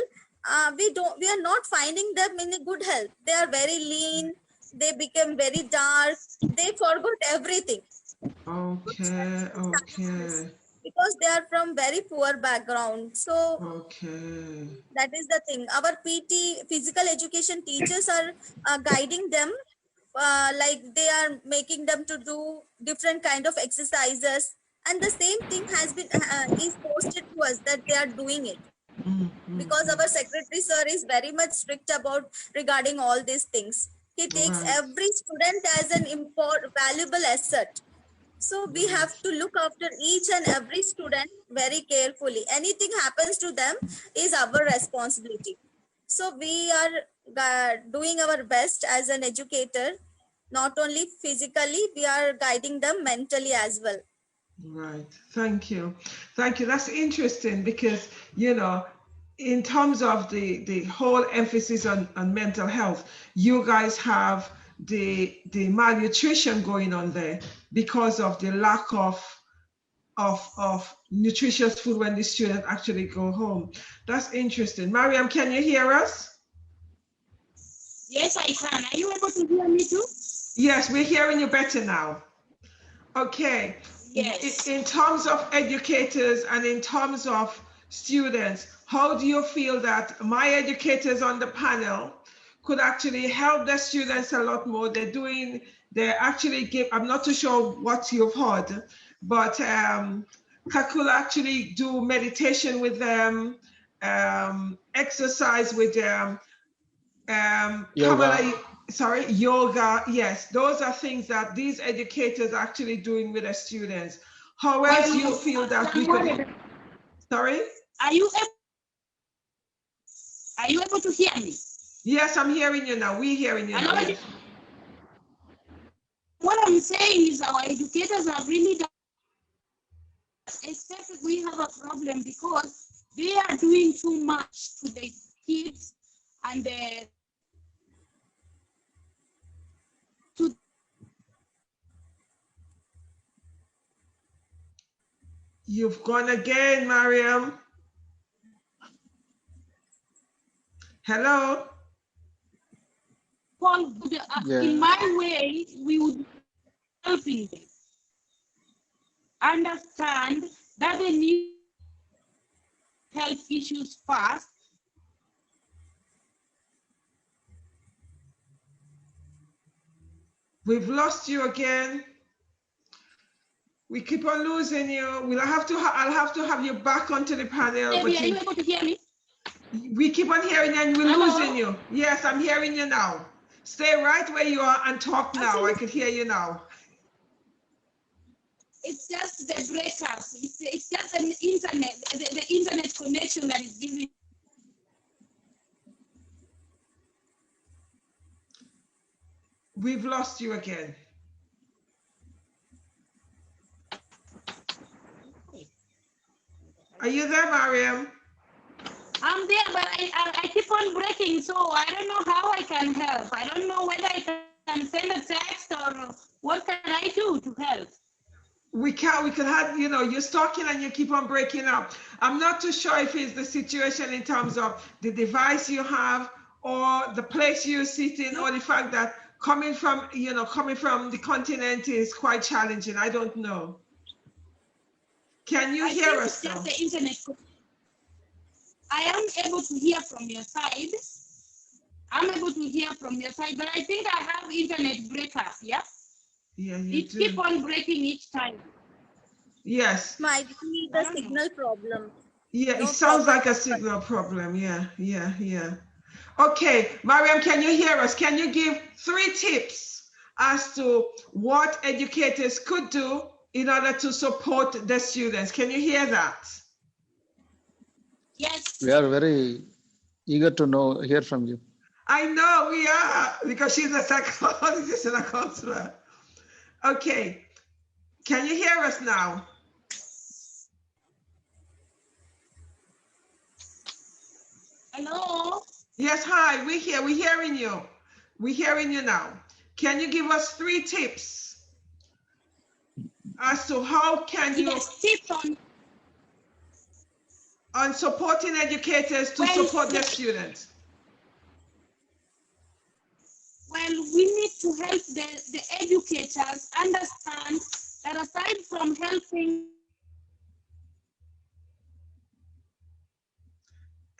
S3: we are not finding them in a good health. They are very lean. They become very dark. They forgot everything. So
S1: Okay,
S3: this happens
S1: okay,
S3: because they are from very poor background. So
S1: okay.
S3: that is the thing. Our PT, physical education teachers are guiding them, like they are making them to do different kind of exercises, and the same thing has been is posted to us that they are doing it, because our secretary sir is very much strict about regarding all these things. He takes
S1: Right,
S3: every student as an valuable asset. So we have to look after each and every student very carefully. Anything happens to them is our responsibility. So we are doing our best as an educator. Not only physically, we are guiding them mentally as well.
S1: right. Thank you. Thank you. That's interesting because, you know, in terms of the whole emphasis on mental health, you guys have the malnutrition going on there because of the lack of nutritious food when the students actually go home. That's interesting. Mariam, can you hear us?
S4: Yes, I can. Are you able to hear me too?
S1: Yes, we're hearing you better now. Okay.
S4: Yes.
S1: In terms of educators and in terms of students, how do you feel that my educators on the panel could actually help the students a lot more? They actually give, I'm not too sure what you've heard, but could actually do meditation with them, exercise with them,
S2: Yoga.
S1: yoga. Yes, those are things that these educators are actually doing with their students. How else
S4: Well,
S1: you
S4: yes,
S1: feel that we
S4: I'm worried.
S1: could? Sorry.
S4: Are you able to hear me?
S1: Yes, I'm hearing you now. We're hearing you now. Yes.
S4: What I'm saying is our educators are really done. Especially we have a problem because they are doing too much to the kids and to.
S1: You've gone again, Mariam. Hello.
S4: people, in my way, we would be helping them understand that they need health issues first.
S1: We've lost you again. We keep on losing you. I'll have to have you back onto the panel.
S4: Debbie, are you able to hear me?
S1: We keep on hearing you and we're
S4: Hello?
S1: losing you. Yes, I'm hearing you now. Stay right where you are and talk now. I can hear you now.
S4: It's just the breakups. It's just an internet, the internet connection that is giving.
S1: We've lost you again. Are you there, Mariam?
S4: I'm there, but I keep on breaking, so I don't know how I can help. I don't know whether I can send a text or what can I do to help.
S1: We can have, you're talking and you keep on breaking up. I'm not too sure if it's the situation in terms of the device you have or the place you're sitting or the fact that coming from the continent is quite challenging. I don't know. Can you hear us?
S4: Just the internet. I am able to hear from your side. I'm able to hear from your side, but I think I have internet breakup, yeah?
S1: Yeah,
S4: it keep on breaking each time.
S1: Yes.
S3: Might be the signal problem.
S1: Yeah, it sounds like a signal problem. Yeah. Okay, Mariam, can you hear us? Can you give 3 tips as to what educators could do in order to support the students? Can you hear that?
S4: Yes.
S2: We are very eager to hear from you.
S1: I know we are, because she's a psychologist and a counselor. Okay, can you hear us now?
S4: Hello?
S1: Yes, hi, we're here, we're hearing you. We're hearing you now. Can you give us 3 tips as to how can you...
S4: Yes, tips
S1: on supporting educators to support their students?
S4: Well, we need to help the educators understand that aside from helping...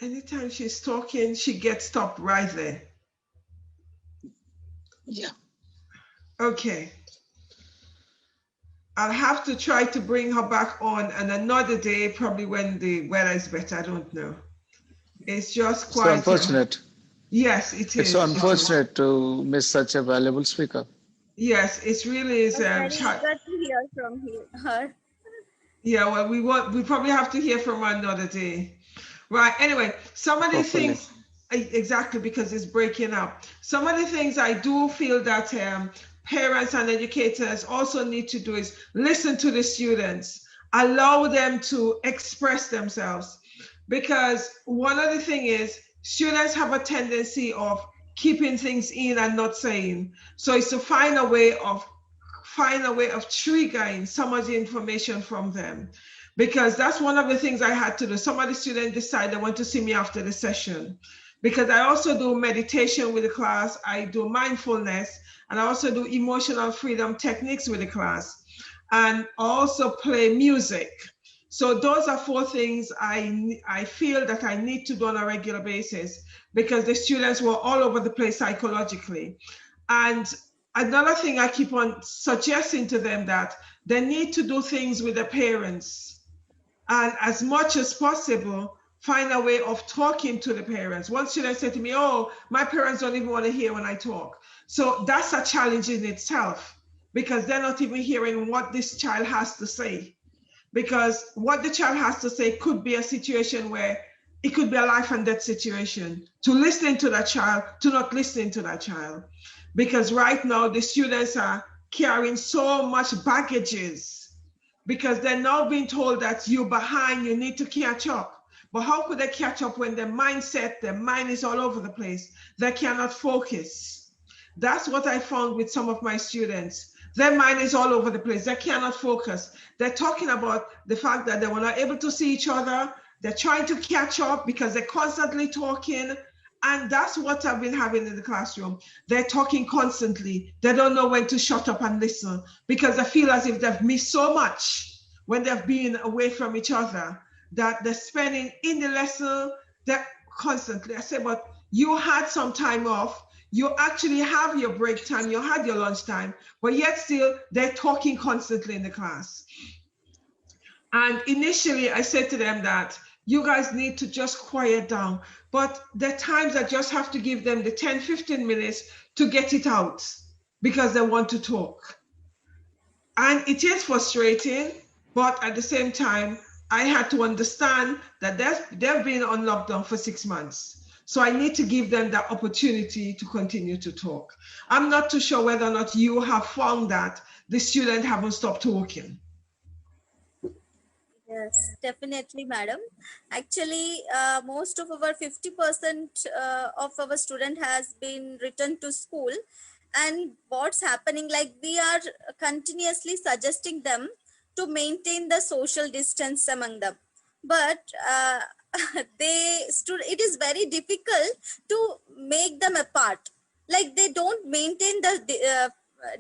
S1: Anytime she's talking, she gets stopped right there.
S2: Yeah.
S1: Okay. I'll have to try to bring her back on and another day, probably when the weather is better. I don't know. It's just quite...
S2: It's unfortunate.
S1: Yes, it is.
S2: It's so unfortunate to miss such a valuable speaker.
S1: Yes, it really is.
S3: Very eager to hear from her.
S1: Yeah, well, we probably have to hear from her another day. Right, anyway, some of the things, exactly, because it's breaking up. Some of the things I do feel that parents and educators also need to do is listen to the students, allow them to express themselves. Because one of the things is students have a tendency of keeping things in and not saying. So it's to find a way of triggering some of the information from them. Because that's one of the things I had to do. Some of the students decide they want to see me after the session. Because I also do meditation with the class, I do mindfulness, and I also do emotional freedom techniques with the class. And I also play music. So those are 4 things I feel that I need to do on a regular basis because the students were all over the place psychologically. And another thing I keep on suggesting to them that they need to do things with their parents. And as much as possible, find a way of talking to the parents. One student said to me, oh, my parents don't even want to hear when I talk. So that's a challenge in itself because they're not even hearing what this child has to say. Because what the child has to say could be a situation where it could be a life and death situation. To listening to that child, to not listening to that child. Because right now the students are carrying so much baggages because they're now being told that you're behind, you need to catch up. But how could they catch up when their mindset, their mind is all over the place? They cannot focus. That's what I found with some of my students. Their mind is all over the place. They cannot focus. They're talking about the fact that they were not able to see each other. They're trying to catch up because they're constantly talking And that's what I've been having in the classroom. They're talking constantly. They don't know when to shut up and listen because they feel as if they've missed so much when they've been away from each other that they're spending in the lesson that constantly. I say, but you had some time off. You actually have your break time. You had your lunch time, but yet still they're talking constantly in the class. And initially I said to them that you guys need to just quiet down. But there are times I just have to give them the 10, 15 minutes to get it out because they want to talk. And it is frustrating, but at the same time, I had to understand that they've been on lockdown for 6 months. So I need to give them that opportunity to continue to talk. I'm not too sure whether or not you have found that the students haven't stopped talking.
S3: Yes, definitely, madam. Actually, most of our 50% of our student has been returned to school. And what's happening, like we are continuously suggesting them to maintain the social distance among them. But it is very difficult to make them apart. Like they don't maintain the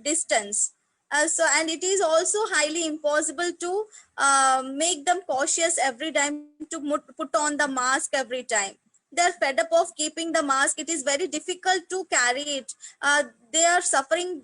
S3: distance. And it is also highly impossible to make them cautious every time to put on the mask every time. They're fed up of keeping the mask. It is very difficult to carry it. They are suffering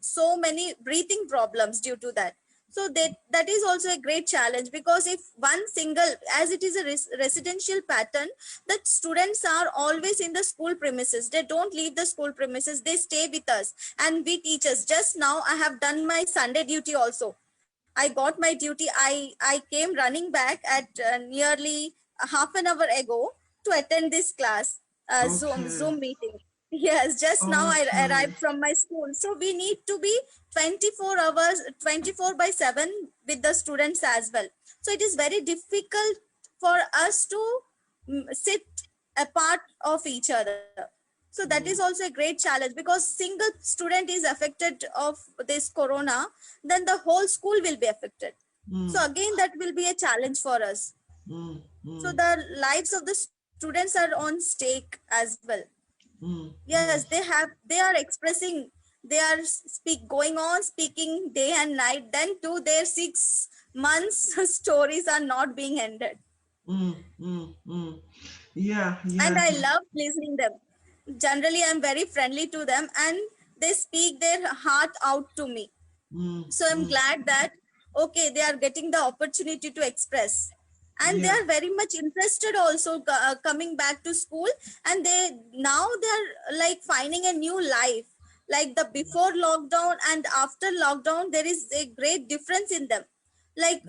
S3: so many breathing problems due to that. So that is also a great challenge, because if one single, as it is a residential pattern, that students are always in the school premises. They don't leave the school premises. They stay with us and we teachers. Just now I have done my Sunday duty also. I got my duty. I came running back at nearly half an hour ago to attend this class,
S1: Okay.
S3: Zoom meeting. Yes, just now I arrived from my school. So we need to be 24 hours, 24/7 with the students as well. So it is very difficult for us to sit apart of each other. So that is also a great challenge, because single student is affected of this corona, then the whole school will be affected. So again, that will be a challenge for us. So the lives of the students are on stake as well. Yes, they are expressing, they are going on speaking day and night, then too their 6 months stories are not being ended.
S1: Yeah.
S3: And I love listening them. Generally, I'm very friendly to them and they speak their heart out to me. So I'm glad that, okay, they are getting the opportunity to express. And they are very much interested also coming back to school. And now they're like finding a new life. Like the before lockdown and after lockdown, there is a great difference in them. Like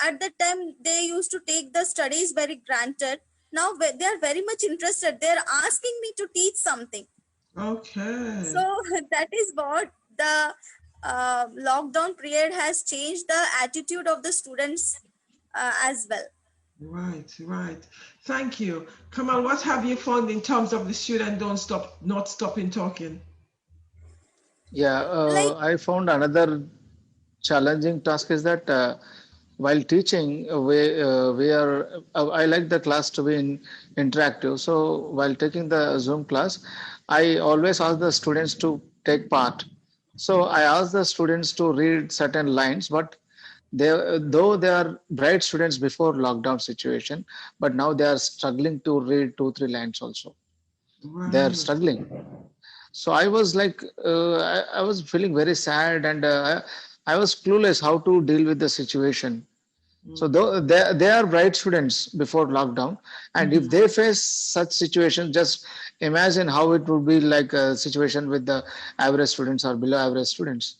S3: at that time, they used to take the studies very granted. Now they are very much interested. They're asking me to teach something.
S1: Okay.
S3: So that is what the lockdown period has changed the attitude of the students as well.
S1: Right. Thank you. Kamal, what have you found in terms of the student not stopping talking?
S2: Yeah, I found another challenging task is that while teaching, I like the class to be interactive. So while taking the Zoom class, I always ask the students to take part. So I ask the students to read certain lines, but though they are bright students before lockdown situation, but now they are struggling to read 2-3 lines also. They are struggling. So I was like, I was feeling very sad, and I was clueless how to deal with the situation. So though they are bright students before lockdown, and if they face such situation, just imagine how it would be like a situation with the average students or below average students.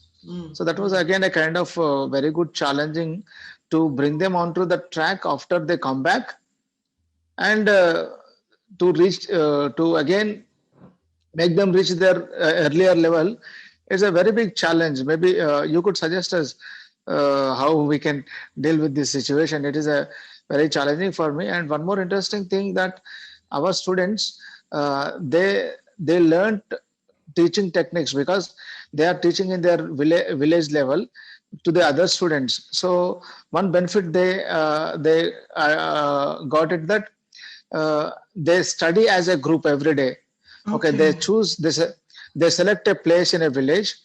S2: So that was again a kind of very good challenging to bring them onto the track after they come back, and to reach to again make them reach their earlier level is a very big challenge. Maybe you could suggest us how we can deal with this situation. It is a very challenging for me. And one more interesting thing, that our students they learned teaching techniques because they are teaching in their village level to the other students. So one benefit they got it, that they study as a group every day. Okay, they choose this. They select a place in a village.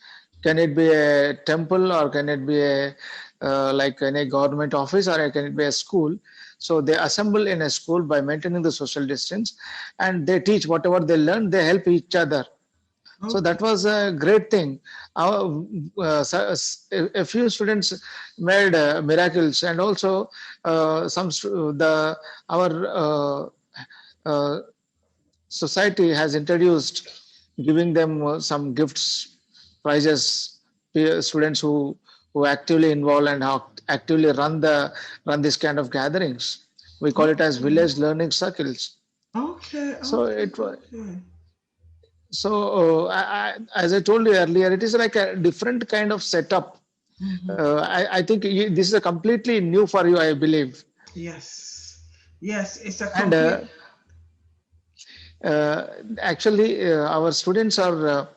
S2: Can it be a temple, or can it be a like in a government office, or can it be a school? So they assemble in a school by maintaining the social distance, and they teach whatever they learn. They help each other. So that was a great thing. A few students made miracles, and also our society has introduced giving them some gifts, prizes, students who actively involve and actively run this kind of gatherings. We call it as village learning circles.
S1: Okay.
S2: So it was. So as I told you earlier, it is like a different kind of setup. I think this is a completely new for you, I believe.
S1: Yes, it's a complete.
S2: And actually, our students are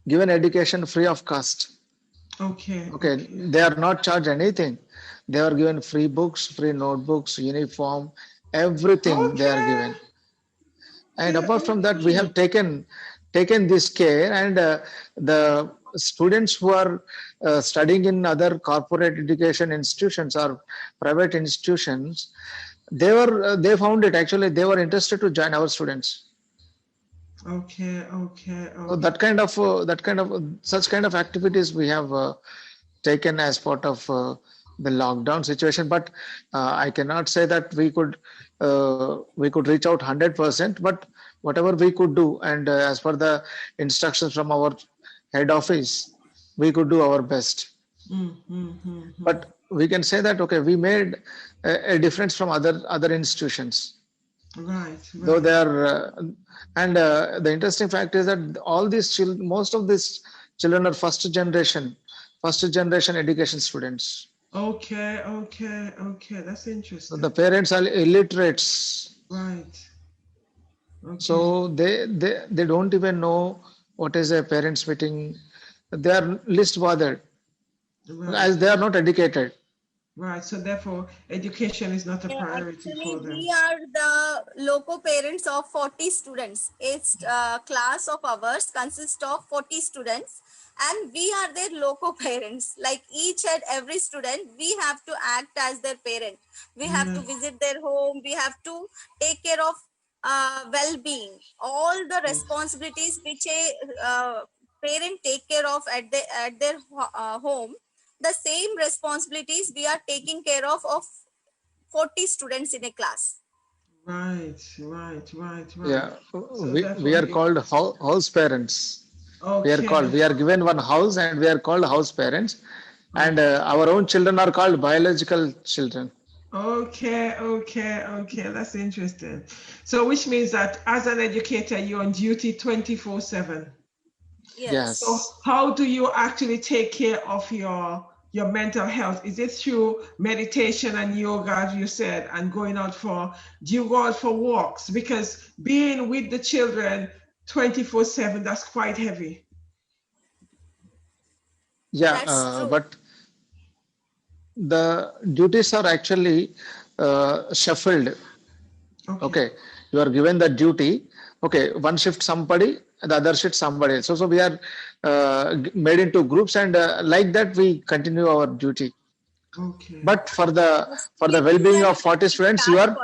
S2: given education free of cost.
S1: Okay.
S2: They are not charged anything. They are given free books, free notebooks, uniform, everything they are given. And apart from that, we have taken this care, and the students who are studying in other corporate education institutions or private institutions, they found it, actually they were interested to join our students.
S1: Okay.
S2: So such kind of activities we have taken as part of the lockdown situation. But I cannot say that we could reach out 100%, but whatever we could do, and as per the instructions from our head office, we could do our best. But we can say that, okay, we made a difference from other institutions.
S1: Right.
S2: Though they are, and the interesting fact is that all these most of these children are first generation education students.
S1: Okay. That's interesting.
S2: So the parents are illiterates.
S1: Right. Okay.
S2: So they don't even know what is a parents meeting. They are least bothered, as they are not educated.
S1: Right. So therefore, education is not a priority for them.
S3: We are the loco parents of 40 students. It's class of ours consists of 40 students, and we are their loco parents. Like each and every student, we have to act as their parent. We have to visit their home. We have to take care of well-being. All the responsibilities which a parent take care of at their home, the same responsibilities we are taking care of 40 students in a class.
S1: Right.
S2: Yeah, we are called house parents.
S1: Okay.
S2: We are given one house, and we are called house parents, and our own children are called biological children.
S1: Okay. That's interesting. So which means that as an educator, you're on duty 24/7.
S2: Yes.
S1: So how do you actually take care of your mental health? Is it through meditation and yoga, as you said, and do you go out for walks? Because being with the children 24/7, that's quite heavy.
S2: Yeah, but the duties are actually shuffled. Okay, you are given the duty. Okay, one shift somebody, the other shift somebody. So we are made into groups, and like that we continue our duty.
S1: Okay.
S2: But for the well-being of 40 students, you are.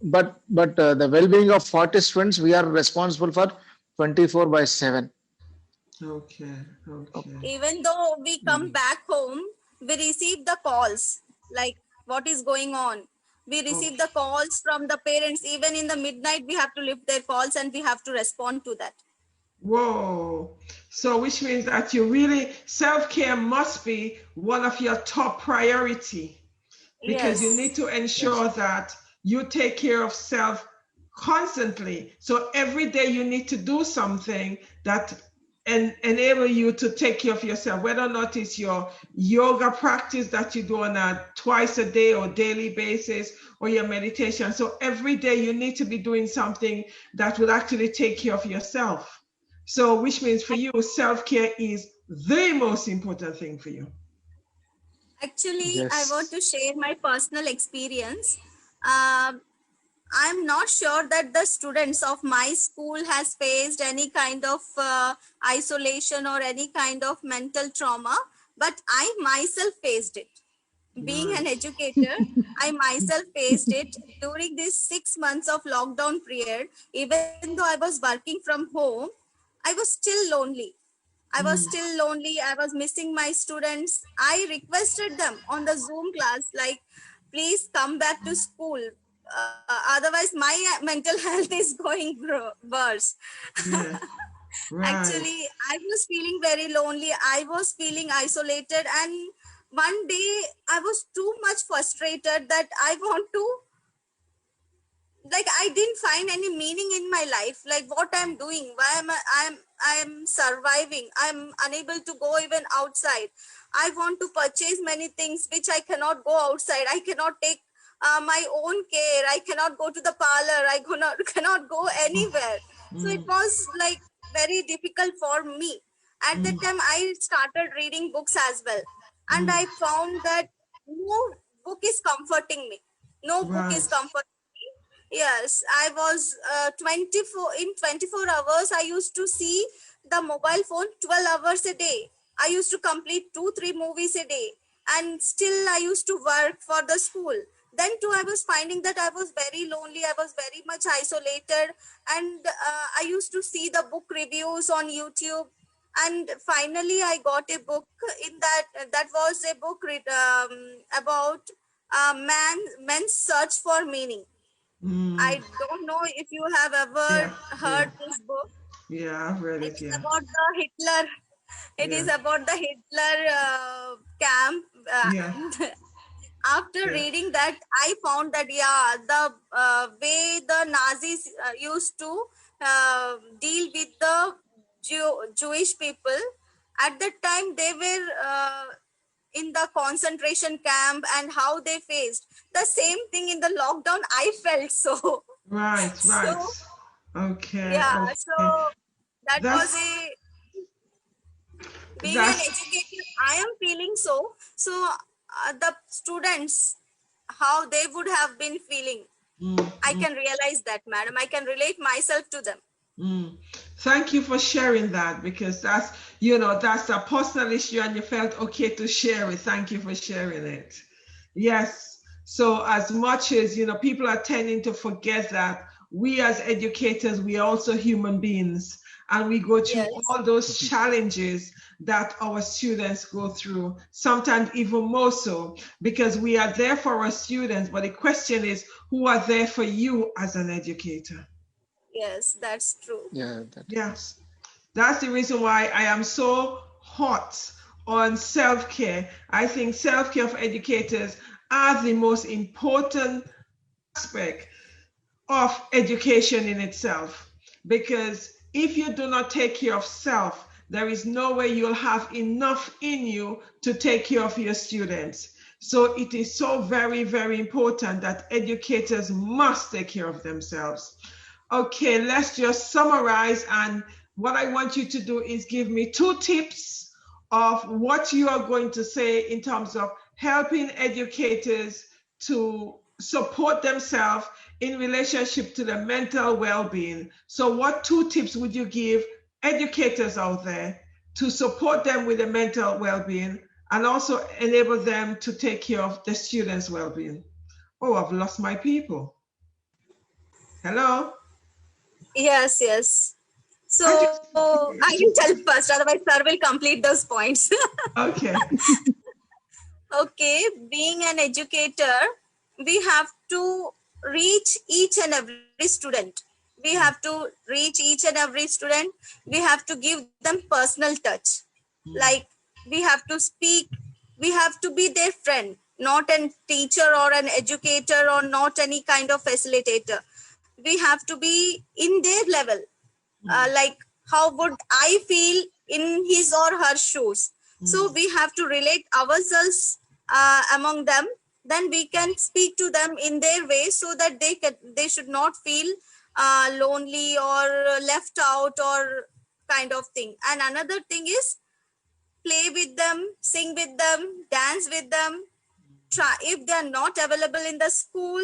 S2: But the well-being of 40 students, we are responsible for 24/7.
S1: Okay.
S3: Even though we come back home, we receive the calls, like what is going on. We receive the calls from the parents. Even in the midnight, we have to lift their calls, and we have to respond to that.
S1: Whoa. So which means that you really, self-care must be one of your top priority, because you need to ensure that you take care of self constantly. So every day you need to do something that enable you to take care of yourself, whether or not it's your yoga practice that you do on a twice a day or daily basis, or your meditation. So every day you need to be doing something that will actually take care of yourself. So which means for you, self-care is the most important thing for you.
S3: Actually, I want to share my personal experience. I'm not sure that the students of my school has faced any kind of isolation or any kind of mental trauma, but I myself faced it. Being an
S1: Right.
S3: educator, I myself faced it during this 6 months of lockdown period. Even though I was working from home, I was still lonely. I was still lonely. I was missing my students. I requested them on the Zoom class, like, please come back to school. Otherwise, my mental health is going worse.
S1: Yeah. Right.
S3: Actually, I was feeling very lonely. I was feeling isolated. And one day I was too much frustrated that I want to, like, I didn't find any meaning in my life, like what I'm doing, why am I'm surviving, I'm unable to go even outside. I want to purchase many things which I cannot go outside. I cannot take my own care. I cannot go to the parlor. I cannot go anywhere. So it was like very difficult for me. At that time I started reading books as well, and I found that no book is comforting me. No book is
S1: Right.
S3: comforting. Yes, I was 24 in 24 hours. I used to see the mobile phone 12 hours a day. I used to complete 2, 3 movies a day, and still I used to work for the school. Then too, I was finding that I was very lonely. I was very much isolated, and I used to see the book reviews on YouTube. And finally, I got a book in that was a book about man's search for meaning. I don't know if you have ever
S1: Yeah. Yeah.
S3: heard this book.
S1: Yeah. I've read
S3: It
S1: it.
S3: is
S1: Yeah.
S3: about the Hitler. It is
S1: Yeah.
S3: about the Hitler camp.
S1: Yeah.
S3: And after
S1: Yeah.
S3: reading that, I found that the way the Nazis used to deal with the Jewish people at that time, they were in the concentration camp, and how they faced the same thing in the lockdown. I felt so.
S1: Right. Right.
S3: So
S1: Okay.
S3: yeah, so
S1: Okay.
S3: that was
S1: That's
S3: a, being an
S1: that's
S3: educator, I am feeling so. So the students, how they would have been feeling, I can realize that, madam. I can relate myself to them.
S1: Thank you for sharing that, because that's, that's a personal issue and you felt okay to share it. Thank you for sharing it. Yes. So as much as, people are tending to forget that we as educators, we are also human beings, and we go through
S3: Yes,
S1: all those challenges that our students go through, sometimes even more so, because we are there for our students. But the question is, who are there for you as an educator?
S3: yes, that's true.
S2: Yeah,
S1: Yes. That's the reason why I am so hot on self-care. I think self-care for educators are the most important aspect of education in itself. Because if you do not take care of self, there is no way you'll have enough in you to take care of your students. So it is so very, very important that educators must take care of themselves. Okay, let's just summarize. And what I want you to do is give me 2 tips of what you are going to say in terms of helping educators to support themselves in relationship to their mental well-being. So what 2 tips would you give educators out there to support them with their mental well-being and also enable them to take care of the students' well-being? Oh, I've lost my people. Hello?
S3: Yes, yes. So
S1: I just,
S3: I will tell first, otherwise sir will complete those points.
S1: okay.
S3: Okay, being an educator, we have to reach each and every student. We have to reach each and every student. We have to give them personal touch. Like, we have to speak, we have to be their friend, not a teacher or an educator or not any kind of facilitator. We have to be in their level. Like, how would I feel in his or her shoes? So we have to relate ourselves among them. Then we can speak to them in their way, so that they should not feel lonely or left out or kind of thing. And another thing is, play with them, sing with them, dance with them. Try, if they are not available in the school,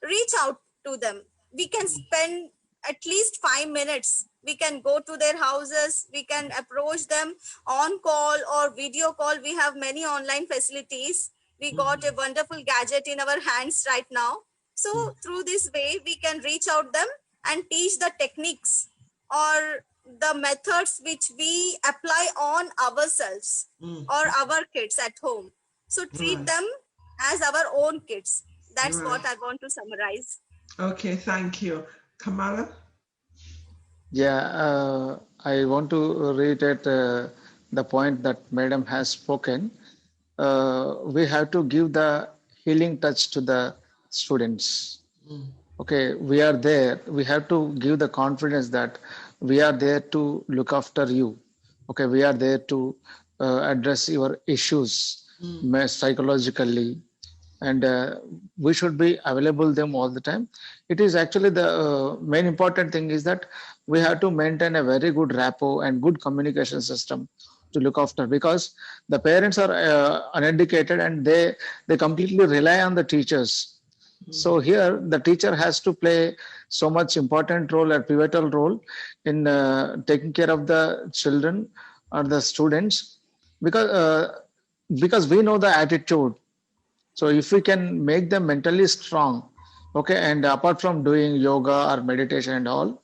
S3: reach out to them. We can spend at least 5 minutes. We can go to their houses. We can approach them on call or video call. We have many online facilities. We got a wonderful gadget in our hands right now. So through this way, we can reach out them and teach the techniques or the methods which we apply on ourselves or our kids at home. So treat them as our own kids. That's what I want to summarize.
S1: Okay, thank you. Kamala?
S2: Yeah, I want to reiterate the point that Madam has spoken. We have to give the healing touch to the students. Okay, we are there. We have to give the confidence that we are there to look after you. Okay, we are there to address your issues psychologically, and we should be available them all the time. It is actually the main important thing is that we have to maintain a very good rapport and good communication system to look after, because the parents are uneducated and they completely rely on the teachers. So here the teacher has to play so much important role, a pivotal role in taking care of the children or the students, because we know the attitude. So if we can make them mentally strong, okay, and apart from doing yoga or meditation and all,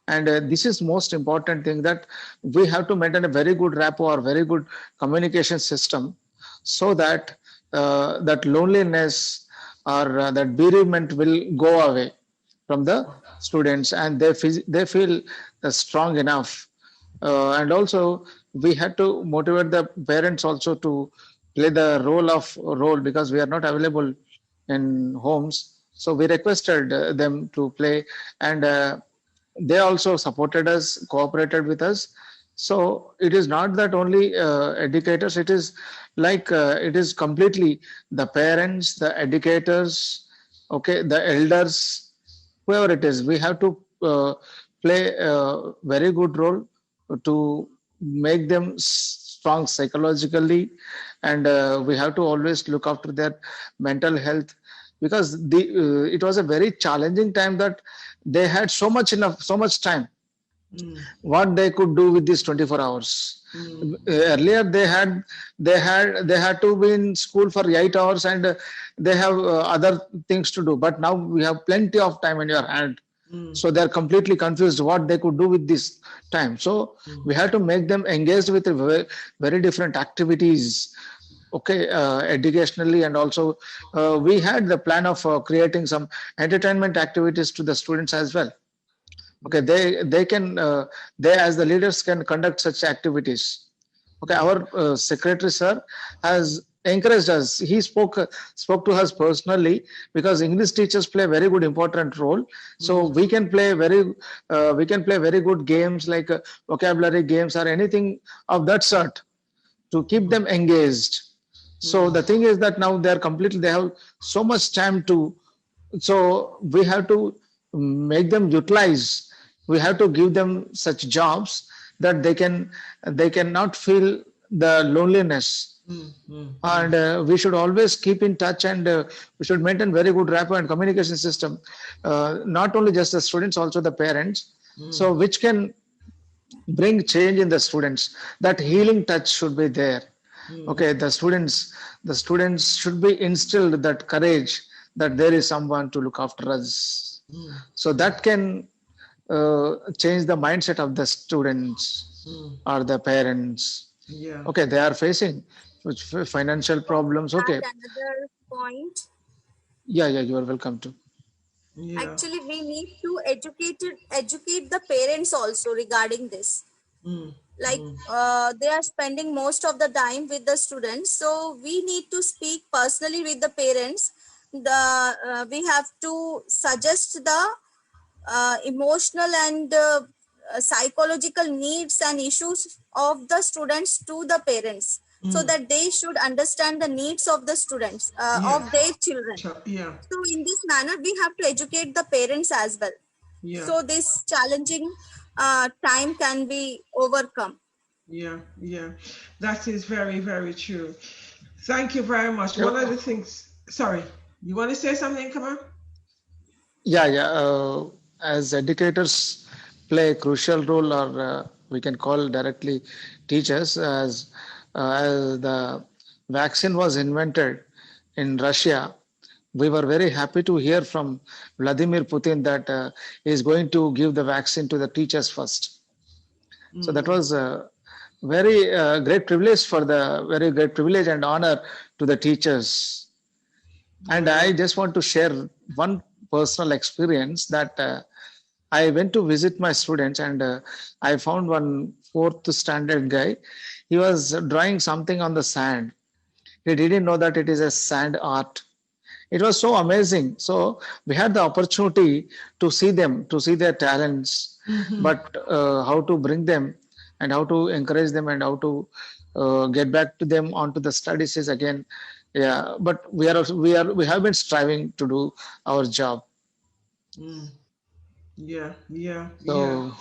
S2: and this is most important thing, that we have to maintain a very good rapport or very good communication system, so that that loneliness or that bereavement will go away from the students, and they feel strong enough. And also we had to motivate the parents also to play the role, because we are not available in homes. So we requested them to play, and they also supported us, cooperated with us. So it is not that only educators, it is like it is completely the parents, the educators, okay, the elders, whoever it is. We have to play a very good role to make them strong psychologically, and we have to always look after their mental health, because it was a very challenging time that they had so much time. What they could do with these 24 hours. Earlier they had to be in school for 8 hours, and they have other things to do, but now we have plenty of time in your hand. So they're completely confused what they could do with this time. So we have to make them engaged with very, very different activities, okay, educationally, and also we had the plan of creating some entertainment activities to the students as well. Okay, they can they as the leaders can conduct such activities. Okay, our secretary sir has encouraged us. He spoke to us personally, because English teachers play a very good important role. So we can play very good games like vocabulary games or anything of that sort to keep them engaged. So the thing is that now they have so much time to, so we have to make them utilize. We have to give them such jobs that they cannot feel the loneliness. And we should always keep in touch, and we should maintain very good rapport and communication system. Not only just the students, also the parents. So which can bring change in the students. That healing touch should be there. Okay, the students should be instilled that courage that there is someone to look after us. So that can change the mindset of the students or the parents.
S1: Yeah.
S2: Okay, they are facing financial problems. Okay.
S3: Another point.
S2: Yeah, you are welcome to.
S1: Yeah.
S3: Actually, we need to educate the parents also regarding this. Like they are spending most of the time with the students, so we need to speak personally with the parents. We have to suggest the emotional and psychological needs and issues of the students to the parents, so that they should understand the needs of the students, of their children.
S1: Yeah.
S3: So in this manner, we have to educate the parents as well.
S1: Yeah.
S3: So this challenging time can be overcome.
S1: Yeah. That is very, very true. Thank you very much. One of the things, sorry, you want to say something, Kamal?
S2: Yeah. As educators play a crucial role, or we can call directly teachers, as the vaccine was invented in Russia. We were very happy to hear from Vladimir Putin that he is going to give the vaccine to the teachers first. So that was a very great privilege for the very great privilege and honor to the teachers. And I just want to share one personal experience that I went to visit my students, and I found one fourth standard guy. He was drawing something on the sand. He didn't know that it is a sand art. It was so amazing. So we had the opportunity to see them, to see their talents, but how to bring them and how to encourage them and how to get back to them onto the studies is again, yeah. But we have been striving to do our job.
S1: Yeah, yeah, yeah.
S2: So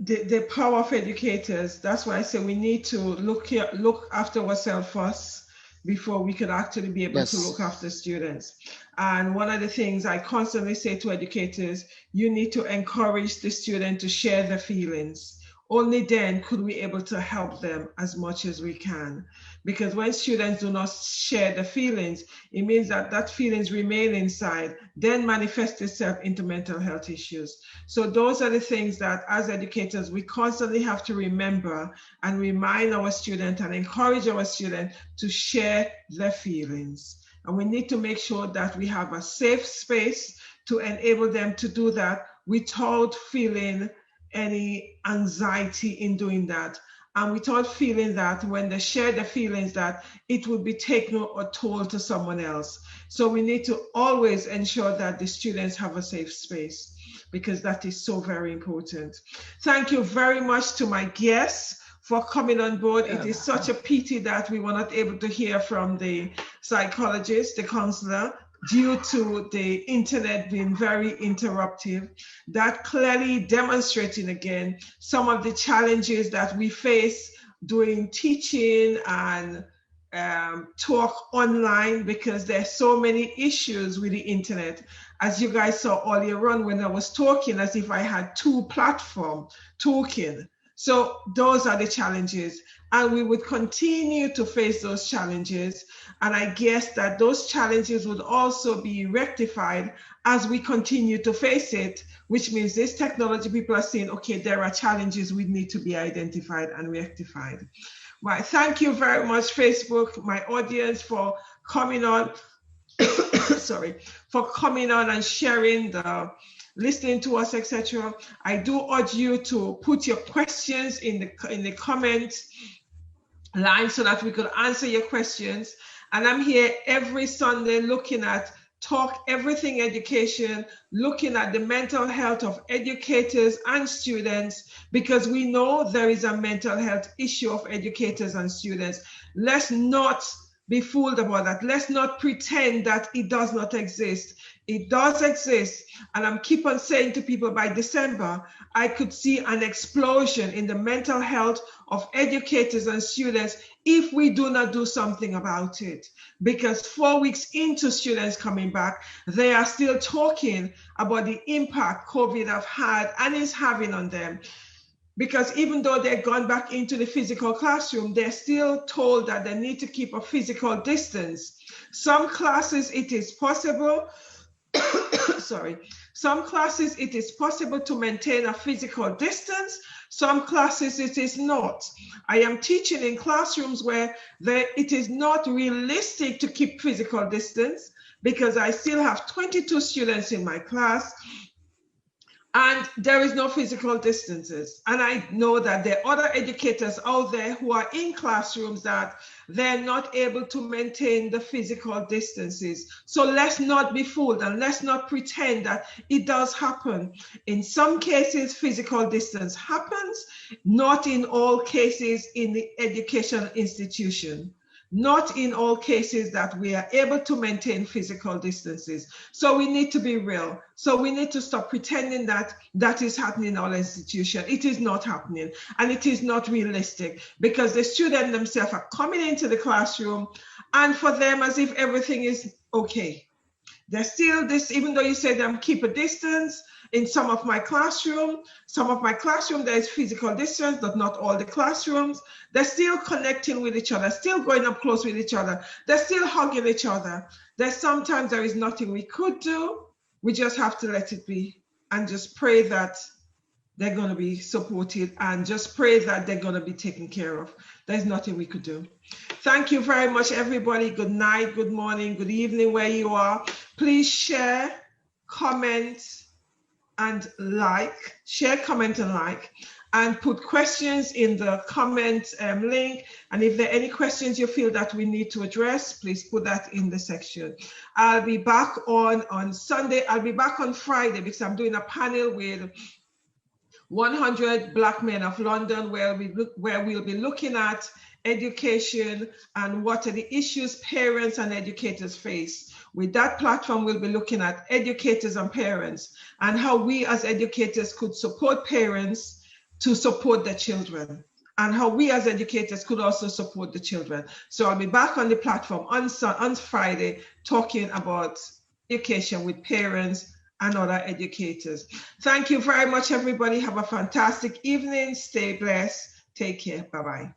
S1: The power of educators. That's why I say we need to look after ourselves first before we could actually be able to
S2: yes,
S1: look after students. And one of the things I constantly say to educators, you need to encourage the student to share their feelings. Only then could we able to help them as much as we can. Because when students do not share the feelings, it means that that feelings remain inside, then manifest itself into mental health issues. So those are the things that as educators, we constantly have to remember and remind our students and encourage our students to share their feelings. And we need to make sure that we have a safe space to enable them to do that without feeling any anxiety in doing that. And without feeling that when they share the feelings that it would be taken or told to someone else. So we need to always ensure that the students have a safe space, because that is so very important. Thank you very much to my guests for coming on board. It is such a pity that we were not able to hear from the psychologist, the counselor, due to the internet being very interruptive. That clearly demonstrating again some of the challenges that we face doing teaching and talk online, because there's so many issues with the internet. As you guys saw earlier on when I was talking, as if I had two platforms talking. So those are the challenges, and we would continue to face those challenges. And I guess that those challenges would also be rectified as we continue to face it, which means this technology, people are saying, okay, there are challenges we need to be identified and rectified. Right, thank you very much, Facebook, my audience, for coming on, sorry, for coming on and sharing listening to us, etc. I do urge you to put your questions in the comment line so that we could answer your questions. And I'm here every Sunday looking at Talk Everything Education, looking at the mental health of educators and students, because we know there is a mental health issue of educators and students. Let's not be fooled about that. Let's not pretend that it does not exist. It does exist. And I'm keep on saying to people, by December, I could see an explosion in the mental health of educators and students if we do not do something about it. Because 4 weeks into students coming back, they are still talking about the impact COVID have had and is having on them. Because even though they've gone back into the physical classroom, they're still told that they need to keep a physical distance. Some classes, it is possible, sorry, some classes, it is possible to maintain a physical distance. Some classes, it is not. I am teaching in classrooms where it is not realistic to keep physical distance, because I still have 22 students in my class, and there is no physical distances. And I know that there are other educators out there who are in classrooms that they're not able to maintain the physical distances. So let's not be fooled, and let's not pretend that it does happen. In some cases, physical distance happens, not in all cases in the educational institution. Not in all cases that we are able to maintain physical distances. So we need to be real. So we need to stop pretending that that is happening in our institution. It is not happening, and it is not realistic, because the students themselves are coming into the classroom, and for them as if everything is okay. There's still this, even though you say them keep a distance, in some of my classroom, there is physical distance, but not all the classrooms. They're still connecting with each other, still going up close with each other. They're still hugging each other. There's sometimes there is nothing we could do. We just have to let it be and just pray that they're going to be supported and just pray that they're going to be taken care of. There's nothing we could do. Thank you very much, everybody. Good night, good morning, good evening, where you are. Please share, comment, and like. Share, comment, and like. And put questions in the comment link. And if there are any questions you feel that we need to address, please put that in the section. I'll be back on Sunday. I'll be back on Friday because I'm doing a panel with 100 Black men of London where we'll be looking at education and what are the issues parents and educators face. With that platform, we'll be looking at educators and parents and how we as educators could support parents to support their children and how we as educators could also support the children. So I'll be back on the platform on Friday talking about education with parents and other educators. Thank you very much, everybody. Have a fantastic evening. Stay blessed. Take care. Bye-bye.